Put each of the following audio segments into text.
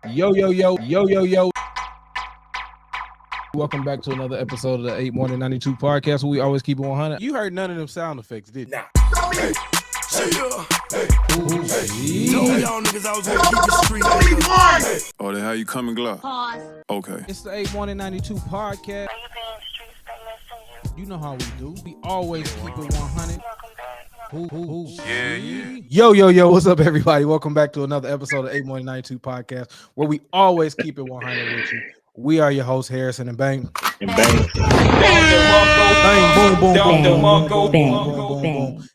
Yo, yo, yo, yo, yo, yo. Welcome back to another episode of the 8 Morning 92 podcast where we always keep it 100. You heard none of them sound effects, did you? Nah. Hey, y'all niggas I was gonna keep it street. Oh, then how you coming, Glock? Pause. Okay. It's the 8 Morning 92 podcast. You know how we do. We always keep it 100. Yeah. Yo, yo, yo, what's up, everybody? Welcome back to another episode of 8 Morning 92 podcast where we always keep it 100 with you. We are your hosts, Harrison and Bang. And bang. Bang, boom, boom, boom, boom, boom, boom, Bang, boom, boom, bang. boom.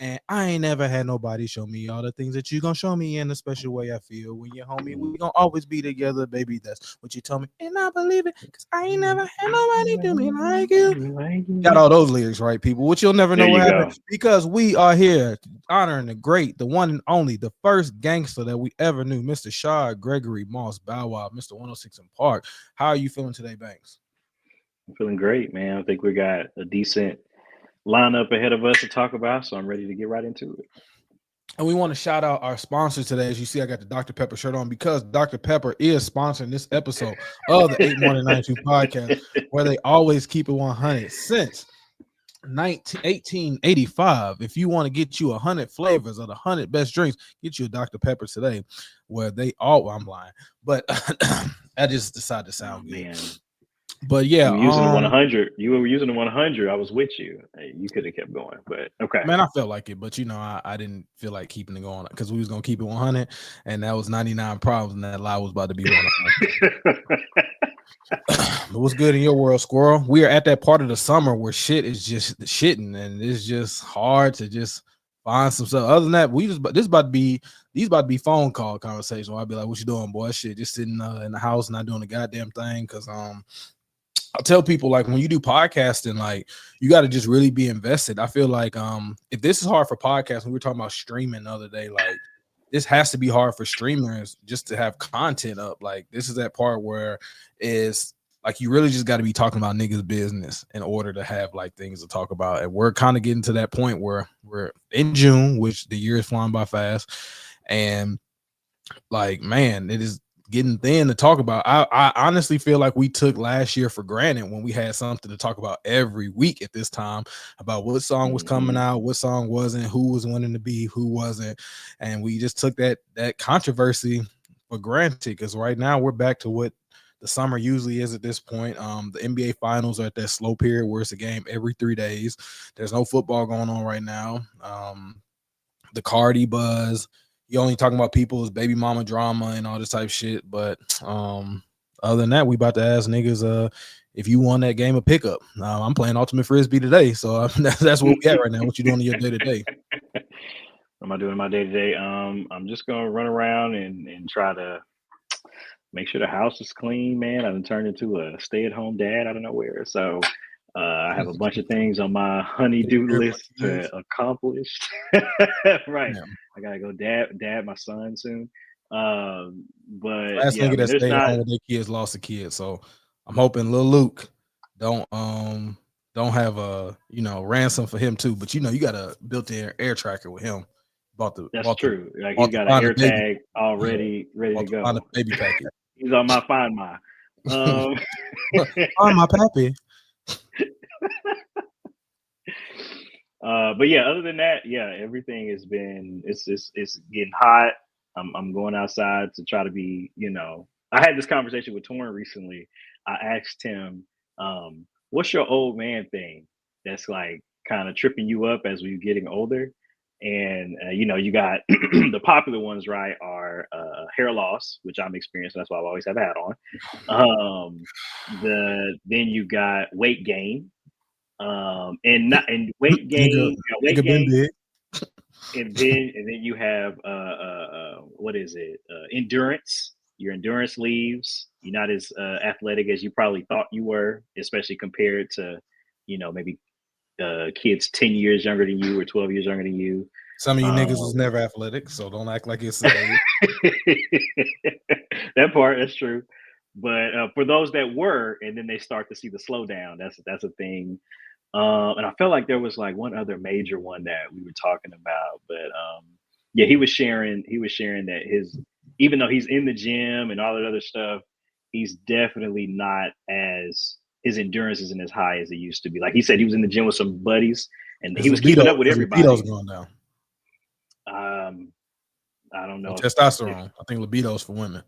And I ain't never had nobody show me all the things that you gonna show me in the special way I feel when you're homie. We gonna always be together, baby. That's what you told me, and I believe it, cause I ain't never had nobody do me like you. Got all those lyrics right, people, which you'll never know There what you happened because we are here honoring the great, the one and only, the first gangster that we ever knew, Mr. Shaw Gregory Moss Bow Wow, Mr. 106 in Park. How are you feeling today, Banks? I'm feeling great, man. I think we got a decent lineup ahead of us to talk about, so I'm ready to get right into it. And we want to shout out our sponsor today. As you see, I got the Dr. Pepper shirt on because Dr. Pepper is sponsoring this episode of the 8 Morning 92 podcast, where they always keep it 100 since 1885. If you want to get you 100 flavors of the 100 best drinks, get you a Dr. Pepper today, where they all, I'm lying, but I just decided to sound good. Man, But yeah, you were using the 100. You were using the 100. I was with you. Hey, you could have kept going, but okay. man, I felt like it, but you know, I didn't feel like keeping it going because we was gonna keep it 100, and that was 99 problems, and that lie was about to be 100. But what's good in your world, Squirrel? We are at that part of the summer where shit is just shitting, and it's just hard to just find some stuff. Other than that, these about to be phone call conversation. Where I'd be like, "What you doing, boy? Shit, just sitting in the house, not doing a goddamn thing." Because I tell people, like, when you do podcasting, like, you got to just really be invested. I feel like if this is hard for podcasts, we were talking about streaming the other day, like, this has to be hard for streamers just to have content up. Like, this is that part where is like you really just got to be talking about niggas' business in order to have like things to talk about. And we're kind of getting to that point where we're in June, which the year is flying by fast, and like, man, it is getting thin to talk about. I honestly feel like we took last year for granted when we had something to talk about every week at this time about what song was coming out, what song wasn't, who was winning the beef, who wasn't, and we just took that controversy for granted because right now we're back to what the summer usually is at this point. The NBA finals are at that slow period where it's a game every 3 days. There's no football going on right now. The Cardi buzz. You only talking about people's baby mama drama and all this type of shit. But other than that, we about to ask niggas if you won that game of pickup. I'm playing Ultimate Frisbee today, so that's what we at right now. What you doing in your day to day? What am I doing in my day to day? I'm just gonna run around and try to make sure the house is clean, man. I've turned into a stay-at-home dad out of nowhere, so I have a bunch of things on my honey-do list to accomplish. Right, Yeah. I gotta go dad my son soon. But Last yeah, I nigga mean, that there's stayed not. home with their kids lost a kid, so I'm hoping Lil Luke don't have a ransom for him too. But you got a built-in air tracker with him. That's true. Like he's got an Find a air baby, tag already ready to find a go. baby package. He's on my Find My. Find my pappy. But yeah, other than that, yeah, everything has been it's getting hot. I'm going outside to try to be, I had this conversation with Torrin recently. I asked him, what's your old man thing that's like kind of tripping you up as we're getting older? And you got the popular ones, right, are hair loss, which I'm experiencing. That's why I always have a hat on. Then you got weight gain, and weight gain, Nigga been big. and then you have what is it? Endurance. Your endurance leaves. You're not as athletic as you probably thought you were, especially compared to maybe kids 10 years younger than you or 12 years younger than you. Some of you niggas was never athletic, so don't act like it's That part, that's true. But for those that were, and then they start to see the slowdown, that's a thing. And I felt like there was like one other major one that we were talking about, but yeah, he was sharing that even though he's in the gym and all that other stuff, he's definitely not as his endurance isn't as high as it used to be. Like he said, he was in the gym with some buddies and he was keeping up with everybody. Libido's going down. I don't know. Testosterone. I think libido's for women.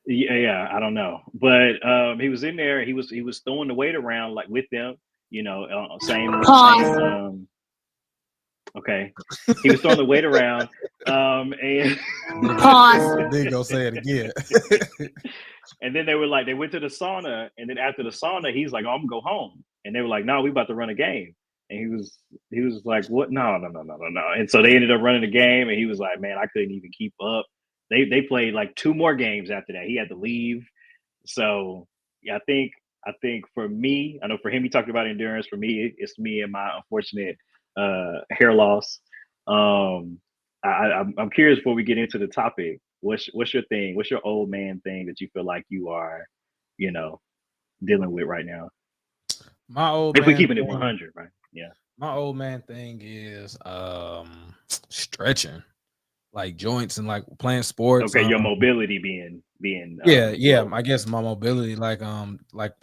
Yeah, I don't know, but he was in there. He was throwing the weight around like with them, same. Okay, he was throwing the weight around, and They go say it again. And then they went to the sauna, and then after the sauna, he's like, "Oh, I'm gonna go home," and they were like, "No, we about to run a game," and he was like, "What? No," and so they ended up running the game, and he was like, "Man, I couldn't even keep up." They played like 2 more games after that. He had to leave. So yeah, I think for me, I know for him he talked about endurance. For me, it's me and my unfortunate hair loss. I'm curious before we get into the topic. What's your thing? What's your old man thing that you feel like you are, dealing with right now? My old if man we're keeping thing, it 100, right? Yeah. My old man thing is stretching, like joints and like playing sports. Okay, your mobility being yeah. low. I guess my mobility, like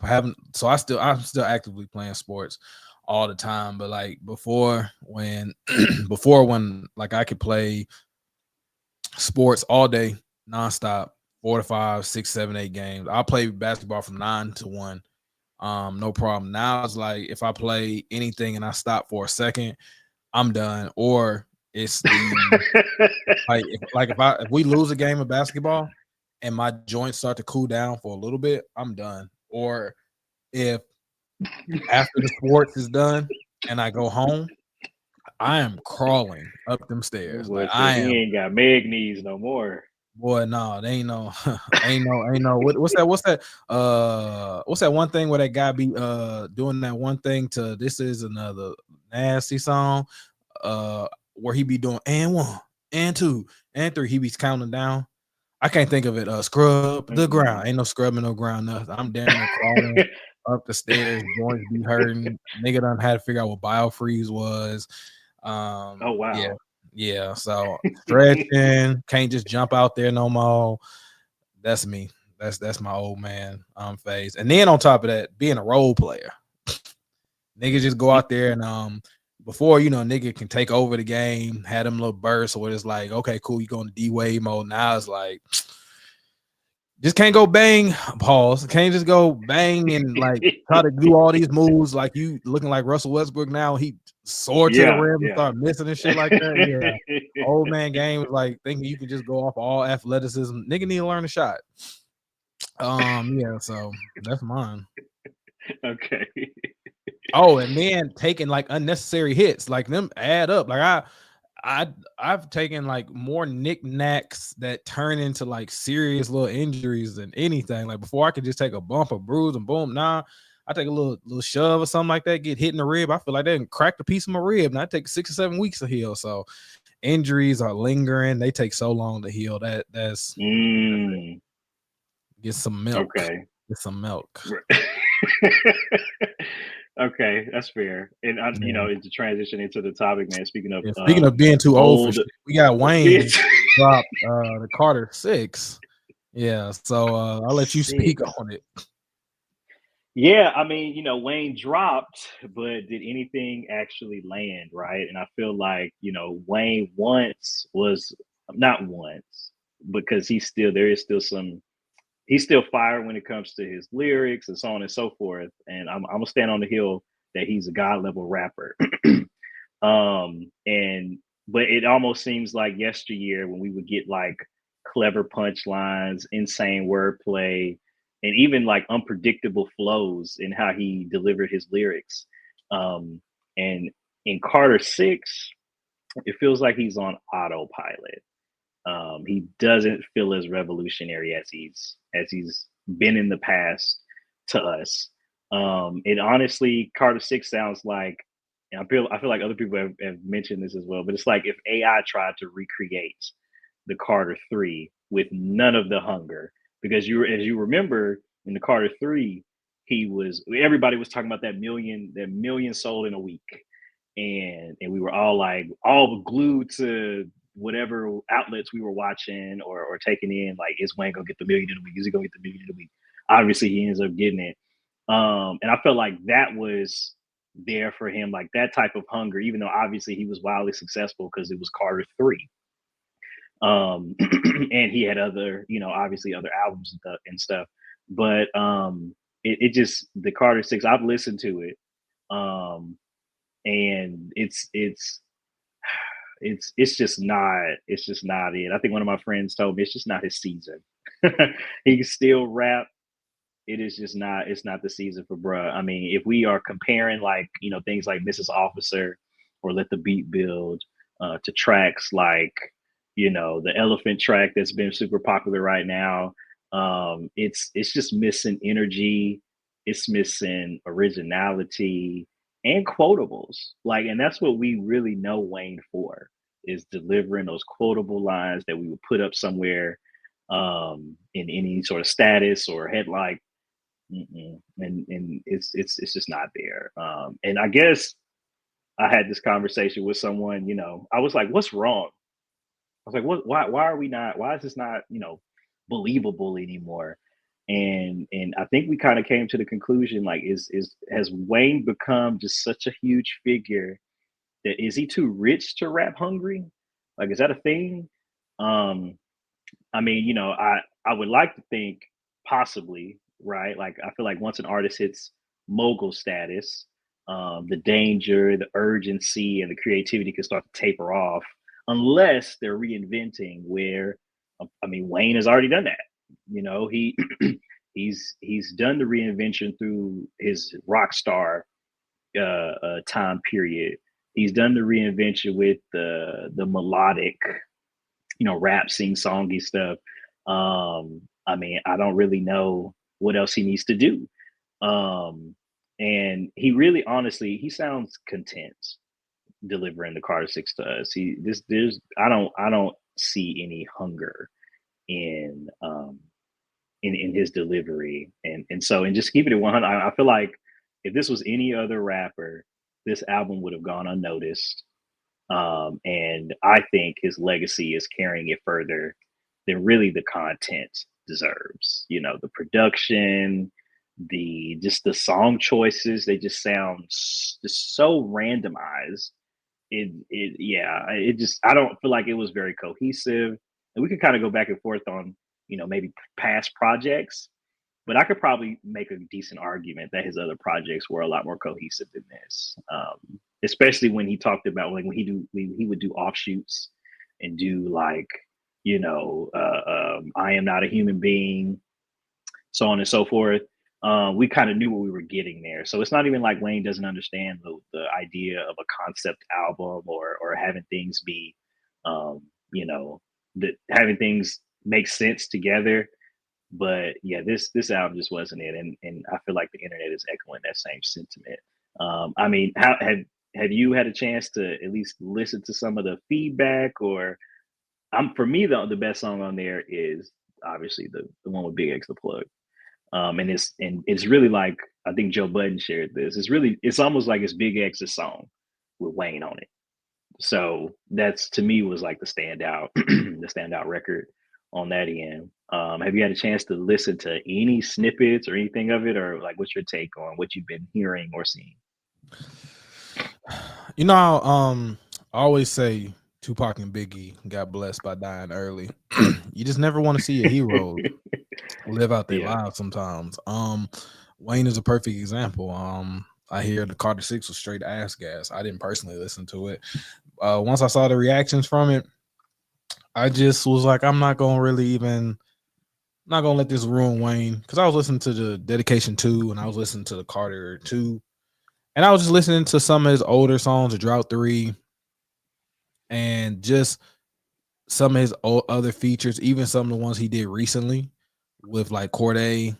having. So I'm still actively playing sports all the time, but like before when like I could play sports all day nonstop, 4 to 5, 6, 7, 8 games. I'll play basketball from 9 to 1. No problem. Now it's like if I play anything and I stop for a second, I'm done. Or it's if we lose a game of basketball and my joints start to cool down for a little bit, I'm done. Or if after the sports is done and I go home, I am crawling up them stairs. Like he ain't got meg knees no more. Boy, no, they ain't no, ain't no. What's that? What's that one thing where that guy be doing that one thing to This Is Another Nasty song, where he be doing and 1, and 2, and 3. He be counting down. I can't think of it. Scrub the ground. Ain't no scrubbing no ground. Nothing. I'm damn near crawling up the stairs. Joints be hurting. Nigga done had to figure out what biofreeze was. Oh wow. Yeah, so stretching, can't just jump out there no more. That's me. That's my old man phase. And then on top of that, being a role player. Niggas just go out there and before nigga can take over the game, had them little bursts where it's like, okay, cool, you going to D-Wade mode. Now it's like just can't go bang, pause. Can't just go bang and like try to do all these moves like you looking like Russell Westbrook now. He soared to the rim and start missing and shit like that. Yeah. Old man game is like thinking you can just go off all athleticism. Nigga need to learn a shot. Yeah, so that's mine. Okay. Oh, and then taking like unnecessary hits, like them add up. Like I've taken like more knickknacks that turn into like serious little injuries than anything. Like before I could just take a bump, a bruise, and boom. Nah, I take a little shove or something like that, get hit in the rib. I feel like they cracked a piece of my rib, and I take 6 or 7 weeks to heal. So injuries are lingering. They take so long to heal. That's get some milk. Okay. Get some milk. Okay, that's fair. And to transition into the topic, man. Speaking of being too old for shit, we got Wayne dropped the Carter 6. Yeah, so I'll let you speak on it. Yeah, I mean, Wayne dropped, but did anything actually land, right? And I feel like, Wayne was not once, because he's still fire when it comes to his lyrics and so on and so forth. And I'm gonna stand on the hill that he's a god level rapper. But it almost seems like yesteryear when we would get like clever punchlines, insane wordplay, and even like unpredictable flows in how he delivered his lyrics. And in Carter 6, it feels like he's on autopilot. He doesn't feel as revolutionary as he's been in the past to us. It honestly, Carter 6 sounds like, and I feel like other people have mentioned this as well, but it's like if AI tried to recreate the Carter 3 with none of the hunger, because as you remember in the Carter 3, everybody was talking about that million sold in a week, and we were all glued to whatever outlets we were watching or taking in, like, is Wayne gonna get the million in a week? Is he gonna get the million in a week? Obviously, he ends up getting it. And I felt like that was there for him, like that type of hunger, even though obviously he was wildly successful because it was Carter 3. And he had other, obviously other albums and stuff. But it just, the Carter 6, I've listened to it. And it's just not it. I think one of my friends told me it's just not his season. He can still rap. It is just not, it's not the season for bruh. I mean, if we are comparing, like, things like Mrs. Officer or Let the Beat Build to tracks like, the Elephant track that's been super popular right now, it's just missing energy. It's missing originality and quotables. Like, and that's what we really know Wayne for, is delivering those quotable lines that we would put up somewhere in any sort of status or headline. And it's just not there. And I guess I had this conversation with someone, I was like, what's wrong? I was like, why are we not, why is this not, believable anymore? And I think we kind of came to the conclusion, like, has Wayne become just such a huge figure that, is he too rich to rap hungry? Like, is that a thing? I mean, I would like to think possibly, right? Like, I feel like once an artist hits mogul status, the danger, the urgency, and the creativity can start to taper off, unless they're reinventing. Where, I mean, Wayne has already done that. He he's done the reinvention through his rock star time period. He's done the reinvention with the melodic, rap, sing songy stuff. I mean, I don't really know what else he needs to do. And he really, honestly, he sounds content delivering the Carter 6 to us. I don't see any hunger in his delivery. And so, and just keeping it 100, I feel like if this was any other rapper, this album would have gone unnoticed. And I think his legacy is carrying it further than really the content deserves. The production, the song choices, they just sound just so randomized. I don't feel like it was very cohesive. And we could kind of go back and forth on, maybe past projects, but I could probably make a decent argument that his other projects were a lot more cohesive than this. Especially when he talked about, like, when he would do offshoots and do, like, I Am Not a Human Being, so on and so forth. We kind of knew what we were getting there. So it's not even like Wayne doesn't understand the idea of a concept album or having things be, that having things make sense together. But yeah, this album just wasn't it, and I feel like the internet is echoing that same sentiment. I mean, how have you had a chance to at least listen to some of the feedback? Or, for me, the best song on there is obviously the one with Big X, The Plug. And it's really, like, I think Joe Budden shared this. It's almost like it's Big X's song with Wayne on it. So that's, to me, was like the standout record on that end. Have you had a chance to listen to any snippets or anything of it, or, like, what's your take on what you've been hearing or seeing? I always say Tupac and Biggie got blessed by dying early. You just never want to see a hero live out their lives sometimes. Wayne is a perfect example. I hear the Carter 6 was straight ass gas. I didn't personally listen to it. Once I saw the reactions from it, I just was like, I'm not gonna let this ruin Wayne, because I was listening to the Dedication 2 and I was listening to the Carter 2, and I was just listening to some of his older songs, the Drought 3, and just some of his other features, even some of the ones he did recently with, like, Corday,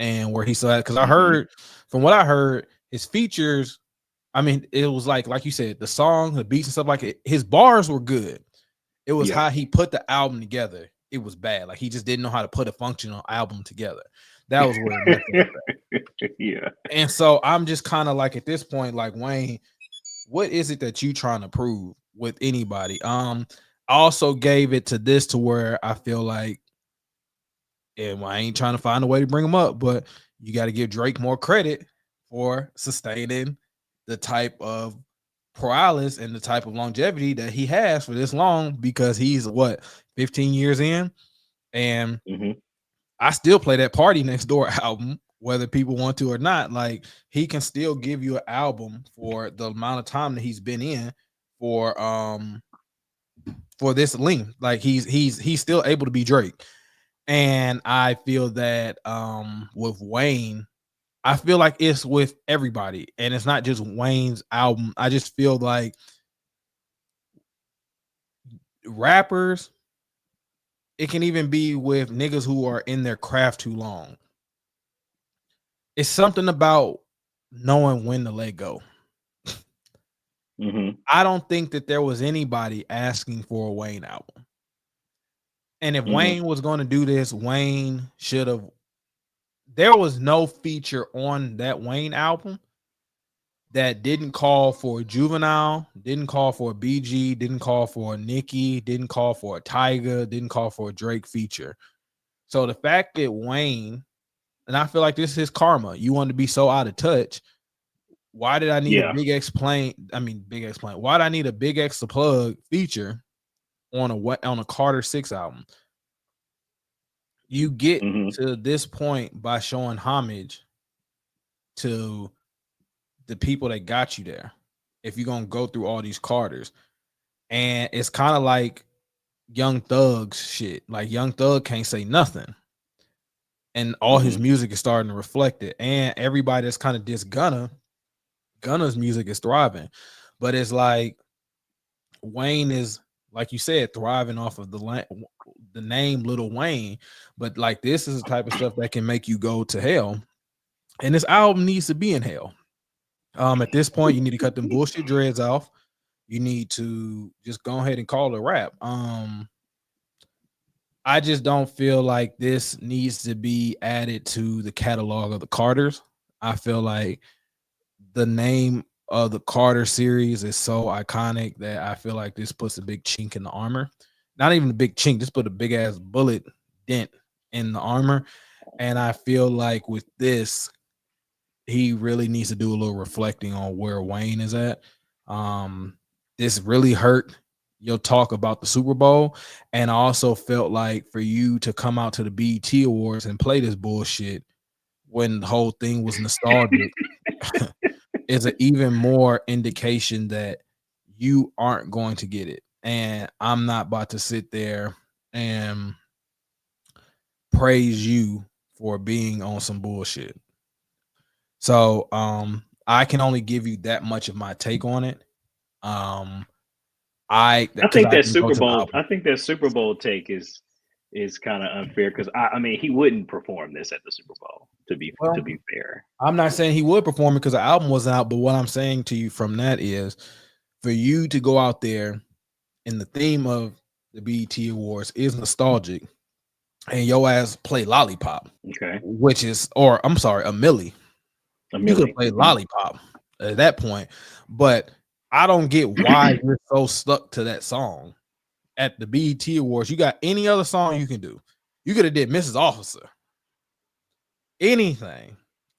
and where he still had, because I heard, from what I heard, his features, I mean, it was like you said, the song, the beats and stuff, like it, his bars were good. It was how he put the album together. It was bad. Like, he just didn't know how to put a functional album together. That was where it messed up. Yeah. And so I'm just kind of like, at this point, like, Wayne, what is it that you trying to prove with anybody? also gave it to this to where I feel like, and I ain't trying to find a way to bring him up, but you got to give Drake more credit for sustaining the type of prowess and the type of longevity that he has for this long, because he's what, 15 years in, and I still play that Party Next Door album whether people want to or not. Like, he can still give you an album for the amount of time that he's been in for this length. Like, he's still able to be Drake. And I feel that with Wayne, I feel like it's with everybody, and it's not just Wayne's album. I just feel like rappers, it can even be with niggas who are in their craft too long. It's something about knowing when to let go. I don't think that there was anybody asking for a Wayne album. And if Wayne was going to do this, Wayne should have. There was no feature on that Wayne album that didn't call for a Juvenile, didn't call for a BG, didn't call for a Nicki, didn't call for a Tyga, didn't call for a Drake feature. So the fact that Wayne, and I feel like this is his karma, you want to be so out of touch. Why did I need a Big X Plain? Why did I need a Big X the Plug feature on a Carter 6 album? You get to this point by showing homage to the people that got you there. If you're gonna go through all these Carters, and it's kind of like Young Thug's shit. Like, Young Thug can't say nothing, and all his music is starting to reflect it. And everybody that's kind of dissed Gunna's music is thriving, but it's like Wayne is, like you said, thriving off of the name Lil Wayne. But like, this is the type of stuff that can make you go to hell, and this album needs to be in hell. At this point, you need to cut them bullshit dreads off. You need to just go ahead and call it a wrap. I just don't feel like this needs to be added to the catalog of the Carters. I feel like the name of the Carter series is so iconic that I feel like this puts a big chink in the armor. Not even a big chink, just put a big ass bullet dent in the armor. And I feel like with this, he really needs to do a little reflecting on where Wayne is at. This really hurt your talk about the Super Bowl. And I also felt like for you to come out to the BET Awards and play this bullshit when the whole thing was nostalgic is an even more indication that you aren't going to get it. And I'm not about to sit there and praise you for being on some bullshit. So I can only give you that much of my take on it. I think that Super Bowl take is kind of unfair, because I mean, he wouldn't perform this at the Super Bowl, to be fair. I'm not saying he would perform it because the album wasn't out, but what I'm saying to you from that is, for you to go out there and the theme of the BET Awards is nostalgic, and your ass play Lollipop, which is, or I'm sorry, a Millie. You could play Lollipop at that point, but I don't get why you're so stuck to that song at the BET Awards. You got any other song you can do? You could have did Mrs. Officer. Anything.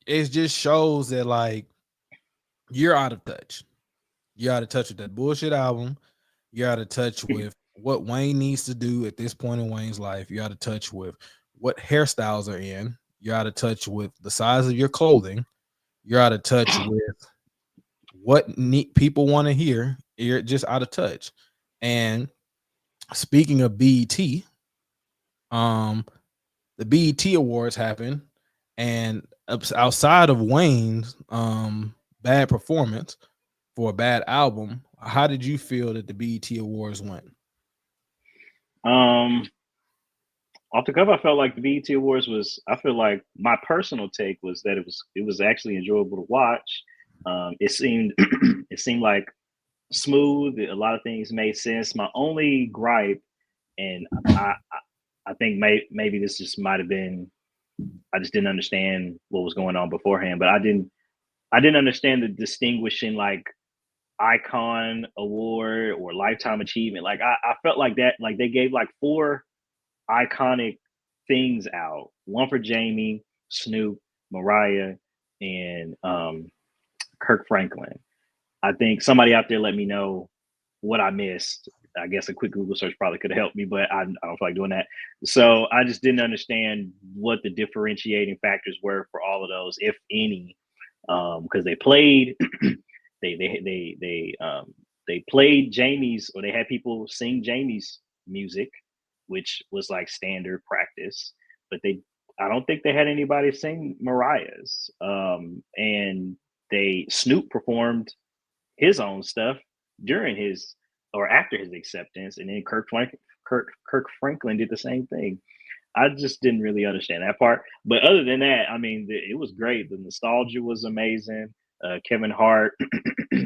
It just shows that, like, you're out of touch. You're out of touch with that bullshit album. You're out of touch with what Wayne needs to do at this point in Wayne's life. You're out of touch with what hairstyles are in. You're out of touch with the size of your clothing. You're out of touch with what people want to hear. You're just out of touch. And speaking of BET, the BET Awards happened, and outside of Wayne's bad performance for a bad album, how did you feel that the BET Awards went? Off the cuff, I felt like the BET Awards was, I feel like my personal take was that it was actually enjoyable to watch. It seemed like smooth. A lot of things made sense. My only gripe, and I think maybe this just might have been, I just didn't understand what was going on beforehand, but I didn't understand the distinguishing, like, icon award or lifetime achievement. Like I felt like that, like they gave like 4 iconic things out. One for Jamie, Snoop, Mariah, and Kirk Franklin. I think somebody out there let me know what I missed. I guess a quick Google search probably could have helped me, but I don't feel like doing that. So I just didn't understand what the differentiating factors were for all of those, if any, because they played, they played Jamie's, or they had people sing Jamie's music, which was like standard practice, but I don't think they had anybody sing Mariah's. And Snoop performed his own stuff during his or after his acceptance, and then Kirk Franklin did the same thing. I just didn't really understand that part, but other than that, I mean, it was great. The nostalgia was amazing. Kevin Hart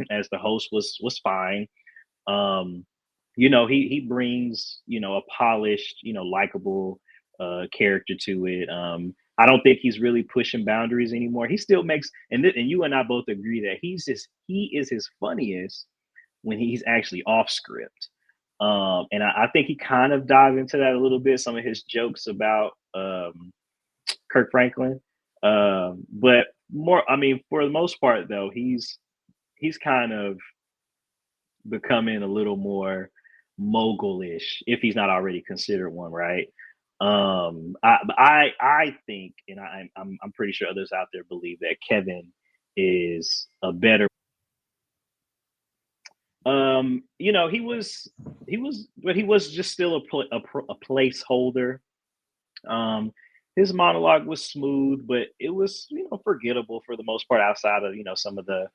as the host was fine. Um, he brings a polished, likable character to it. I don't think he's really pushing boundaries anymore. He still makes, and you and I both agree that he is his funniest when he's actually off script. And I think he kind of dived into that a little bit. Some of his jokes about Kirk Franklin, but more. I mean, for the most part, though, he's kind of becoming a little more mogul-ish, if he's not already considered one, right? I think, and I'm pretty sure others out there believe that Kevin is a better. But he was just still a placeholder. His monologue was smooth, but it was forgettable for the most part, outside of some of the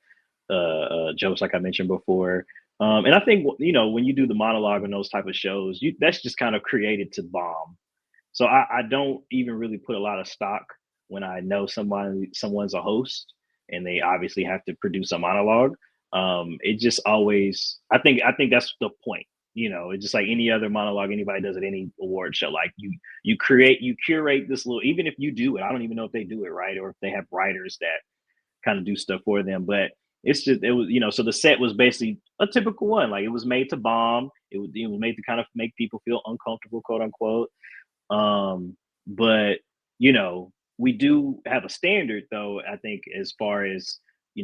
jokes like I mentioned before. And I think when you do the monologue on those type of shows, that's just kind of created to bomb. So I don't even really put a lot of stock when I know someone's a host and they obviously have to produce a monologue. It just always I think that's the point. It's just like any other monologue anybody does at any award show. Like you curate this little, even if you do it, I don't even know if they do it right or if they have writers that kind of do stuff for them. But it was so the set was basically a typical one. Like it was made to bomb. It was made to kind of make people feel uncomfortable, quote unquote. But we do have a standard, though. I think as far as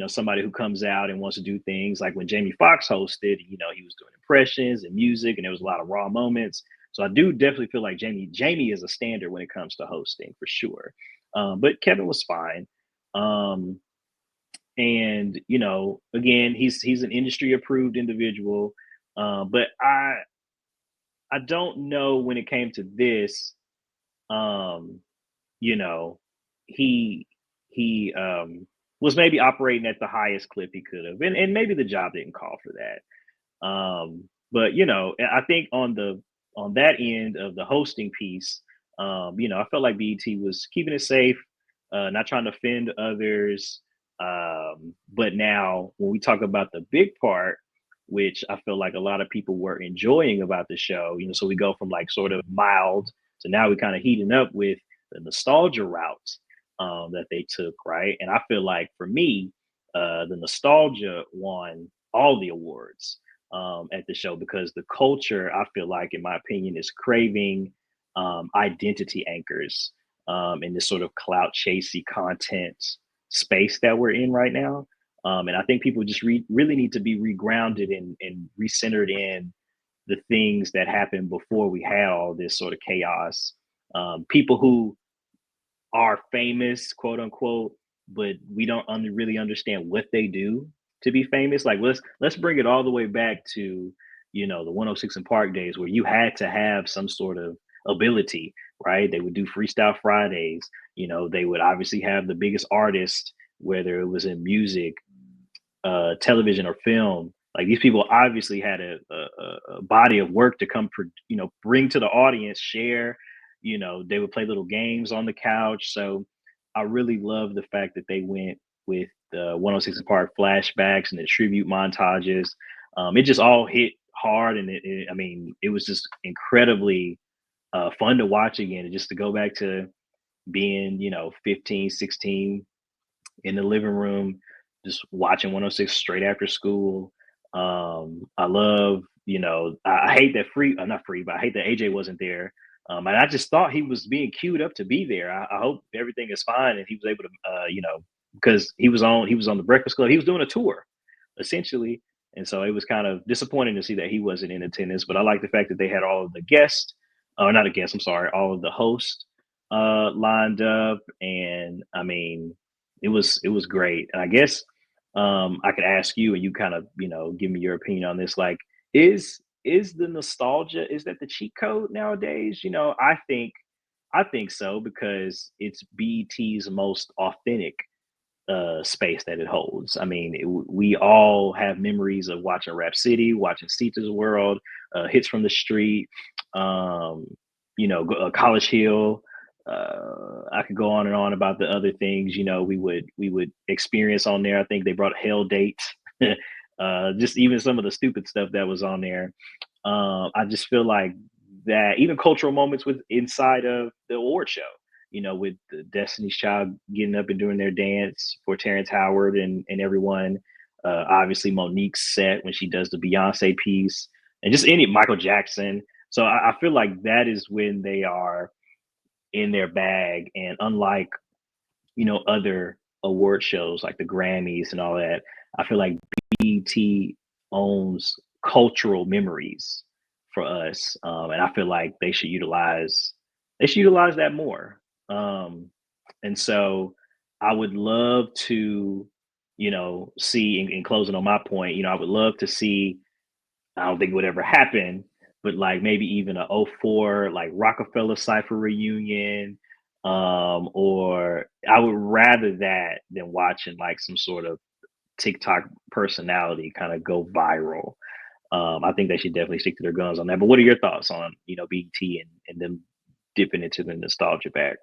somebody who comes out and wants to do things like when Jamie Foxx hosted, he was doing impressions and music, and there was a lot of raw moments. So I do definitely feel like Jamie is a standard when it comes to hosting for sure. But Kevin was fine. And again, he's an industry approved individual. But I don't know when it came to this. You know, he was maybe operating at the highest clip he could have, and maybe the job didn't call for that. But I think on that end of the hosting piece, I felt like BET was keeping it safe, not trying to offend others. But now when we talk about the big part, which I feel like a lot of people were enjoying about the show, so we go from like sort of mild to now we kind of heating up with the nostalgia route that they took, right? And I feel like for me, the nostalgia won all the awards at the show because the culture, I feel like, in my opinion, is craving identity anchors in this sort of clout chasey content space that we're in right now. And I think people just really need to be regrounded and recentered in the things that happened before we had all this sort of chaos. People who are famous, quote unquote, but we don't really understand what they do to be famous. Like let's bring it all the way back to the 106 and Park days where you had to have some sort of ability, right? They would do Freestyle Fridays. They would obviously have the biggest artist, whether it was in music, television, or film. Like these people obviously had a body of work to come, bring to the audience, share. They would play little games on the couch. So I really love the fact that they went with the 106 and Park flashbacks and the tribute montages. It just all hit hard, and it was just incredibly fun to watch again, and just to go back to being 15, 16 in the living room, just watching 106 straight after school. I love, I hate that not free, but I hate that AJ wasn't there. And I just thought he was being queued up to be there. I hope everything is fine and he was able to, because he was on the Breakfast Club. He was doing a tour, essentially, and so it was kind of disappointing to see that he wasn't in attendance. But I like the fact that they had all of the guests, or not a guest, I'm sorry, all of the hosts lined up, and I mean, it was great. And I guess I could ask you, and you kind of give me your opinion on this. Like, is the nostalgia, is that the cheat code nowadays? I think so, because it's BET's most authentic space that it holds. I mean, we all have memories of watching Rap City, watching Sita's World, Hits from the Street, um, College Hill. I could go on and on about the other things we would experience on there. I think they brought Hell Date, just even some of the stupid stuff that was on there. I just feel like that even cultural moments with inside of the award show, with the Destiny's Child getting up and doing their dance for Terrence Howard and everyone. Obviously, Monique's set when she does the Beyonce piece, and just any Michael Jackson. So I feel like that is when they are in their bag, and unlike other award shows like the Grammys and all that, I feel like BET owns cultural memories for us, and I feel like they should utilize that more. And so I would love to, see, in closing on my point, I would love to see. I don't think it would ever happen, but like maybe even a '04 like Rockefeller Cipher reunion, or I would rather that than watching like some sort of TikTok personality kind of go viral. I think they should definitely stick to their guns on that. But what are your thoughts on BT and them dipping into the nostalgia bag?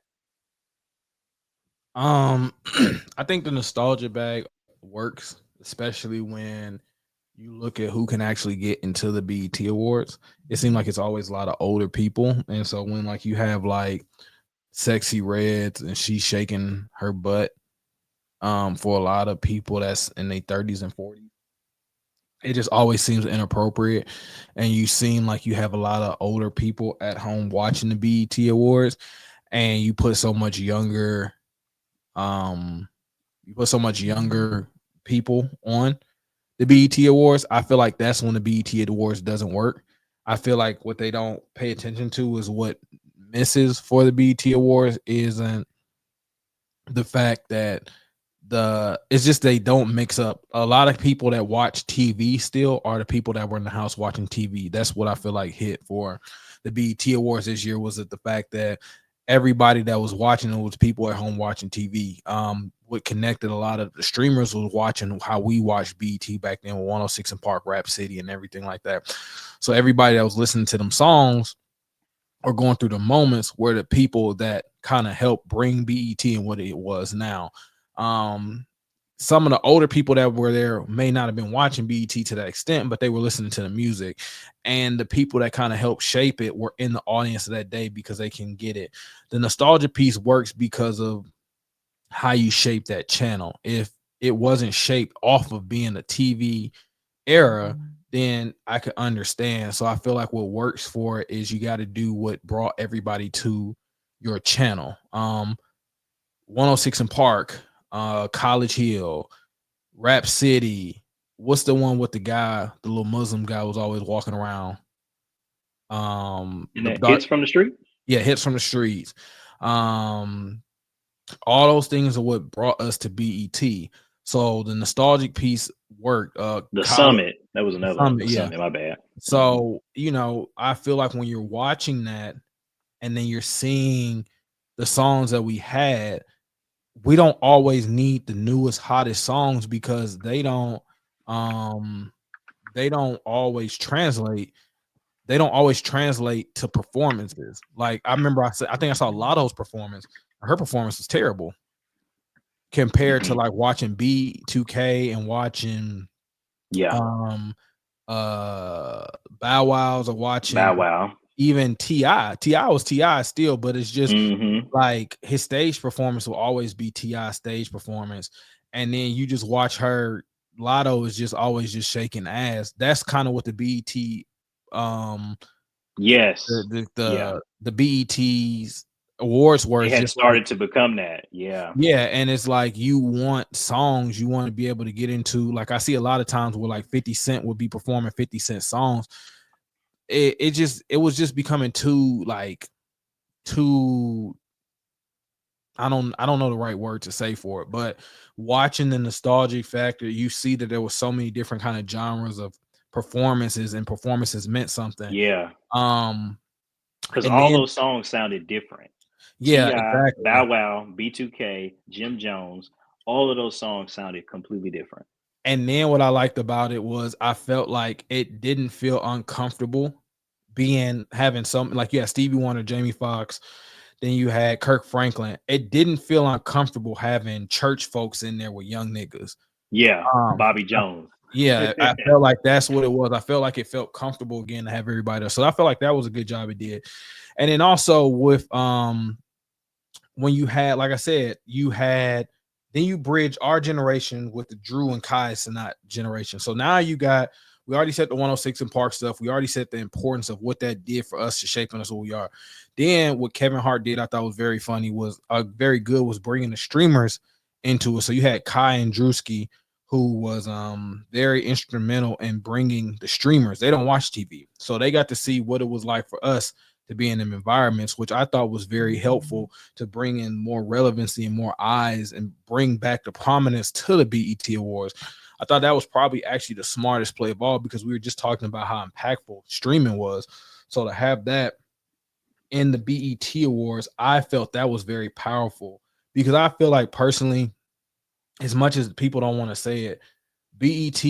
Um, I think the nostalgia bag works, especially when you look at who can actually get into the BET Awards. It seems like it's always a lot of older people, and so when like you have like Sexy Reds and she's shaking her butt, for a lot of people that's in their 30s and 40s, it just always seems inappropriate. And you seem like you have a lot of older people at home watching the BET Awards, and um you put so much younger people on the BET Awards. I feel like that's when the BET Awards doesn't work. I feel like what they don't pay attention to is what misses for the BET Awards isn't the fact that it's just they don't mix up. A lot of people that watch TV still are the people that were in the house watching TV. That's what I feel like hit for the BET Awards this year, was it the fact that everybody that was watching it was people at home watching TV. What connected a lot of the streamers was watching how we watched BET back then with 106 and Park, Rap City, and everything like that. So everybody that was listening to them songs or going through the moments were the people that kind of helped bring BET and what it was now. Um, some of the older people that were there may not have been watching BET to that extent, but they were listening to the music. And the people that kind of helped shape it were in the audience that day because they can get it. The nostalgia piece works because of how you shape that channel. If it wasn't shaped off of being a TV era, then I could understand. So I feel like what works for it is you got to do what brought everybody to your channel. 106 and Park, College Hill, Rap City. What's the one with the guy, the little Muslim guy was always walking around? And that Hits from the Street? Yeah, Hits from the Streets. All those things are what brought us to BET. So the nostalgic piece worked. The Summit, that was another one. The yeah. Summit, my bad. So, I feel like when you're watching that and then you're seeing the songs that we had, we don't always need the newest, hottest songs because they don't always translate. They don't always translate to performances. Like I remember I think I saw Lotto's performance. Her performance was terrible compared to like watching B2K and watching Bow Wow's, or watching Bow Wow. even T.I. T.I. was T.I. still, but it's just like his stage performance will always be T.I.'s stage performance. And then you just watch her Lotto is just always just shaking ass. That's kind of what the BET Yes. the BET's awards were. They It's had just started like, to become that. Yeah. yeah, and it's like you want songs you want to be able to get into. Like I see a lot of times where like 50 Cent would be performing 50 Cent songs. It was just becoming too like too I don't know the right word to say for it, but watching the nostalgic factor, you see that there was so many different kind of genres of performances, and performances meant something. Yeah. Um, Because and all then those songs sounded different. yeah, T.I., exactly. Bow Wow, B2K, Jim Jones, all of those songs sounded completely different. And then what I liked about it was I felt like it didn't feel uncomfortable having something like, yeah, Stevie Wonder, Jamie Foxx, then you had Kirk Franklin. It didn't feel uncomfortable having church folks in there with young niggas. Yeah. Um, Bobby Jones. Yeah, I felt like that's what it was. I felt like it felt comfortable again to have everybody there. So I felt like that was a good job it did. And then also with when you had, like I said, then you bridge our generation with the Drew and Kai Cenat generation. So now we already said the 106 and Park stuff. We already said the importance of what that did for us to shaping us who we are. Then what Kevin Hart did, I thought was very funny, was very good, was bringing the streamers into it. So you had Kai and Druski, who was very instrumental in bringing the streamers. They don't watch TV, so they got to see what it was like for us to be in them environments, which I thought was very helpful to bring in more relevancy and more eyes and bring back the prominence to the BET Awards. I thought that was probably actually the smartest play of all, because we were just talking about how impactful streaming was. So to have that in the BET Awards, I felt that was very powerful, because I feel like personally, as much as people don't want to say it, BET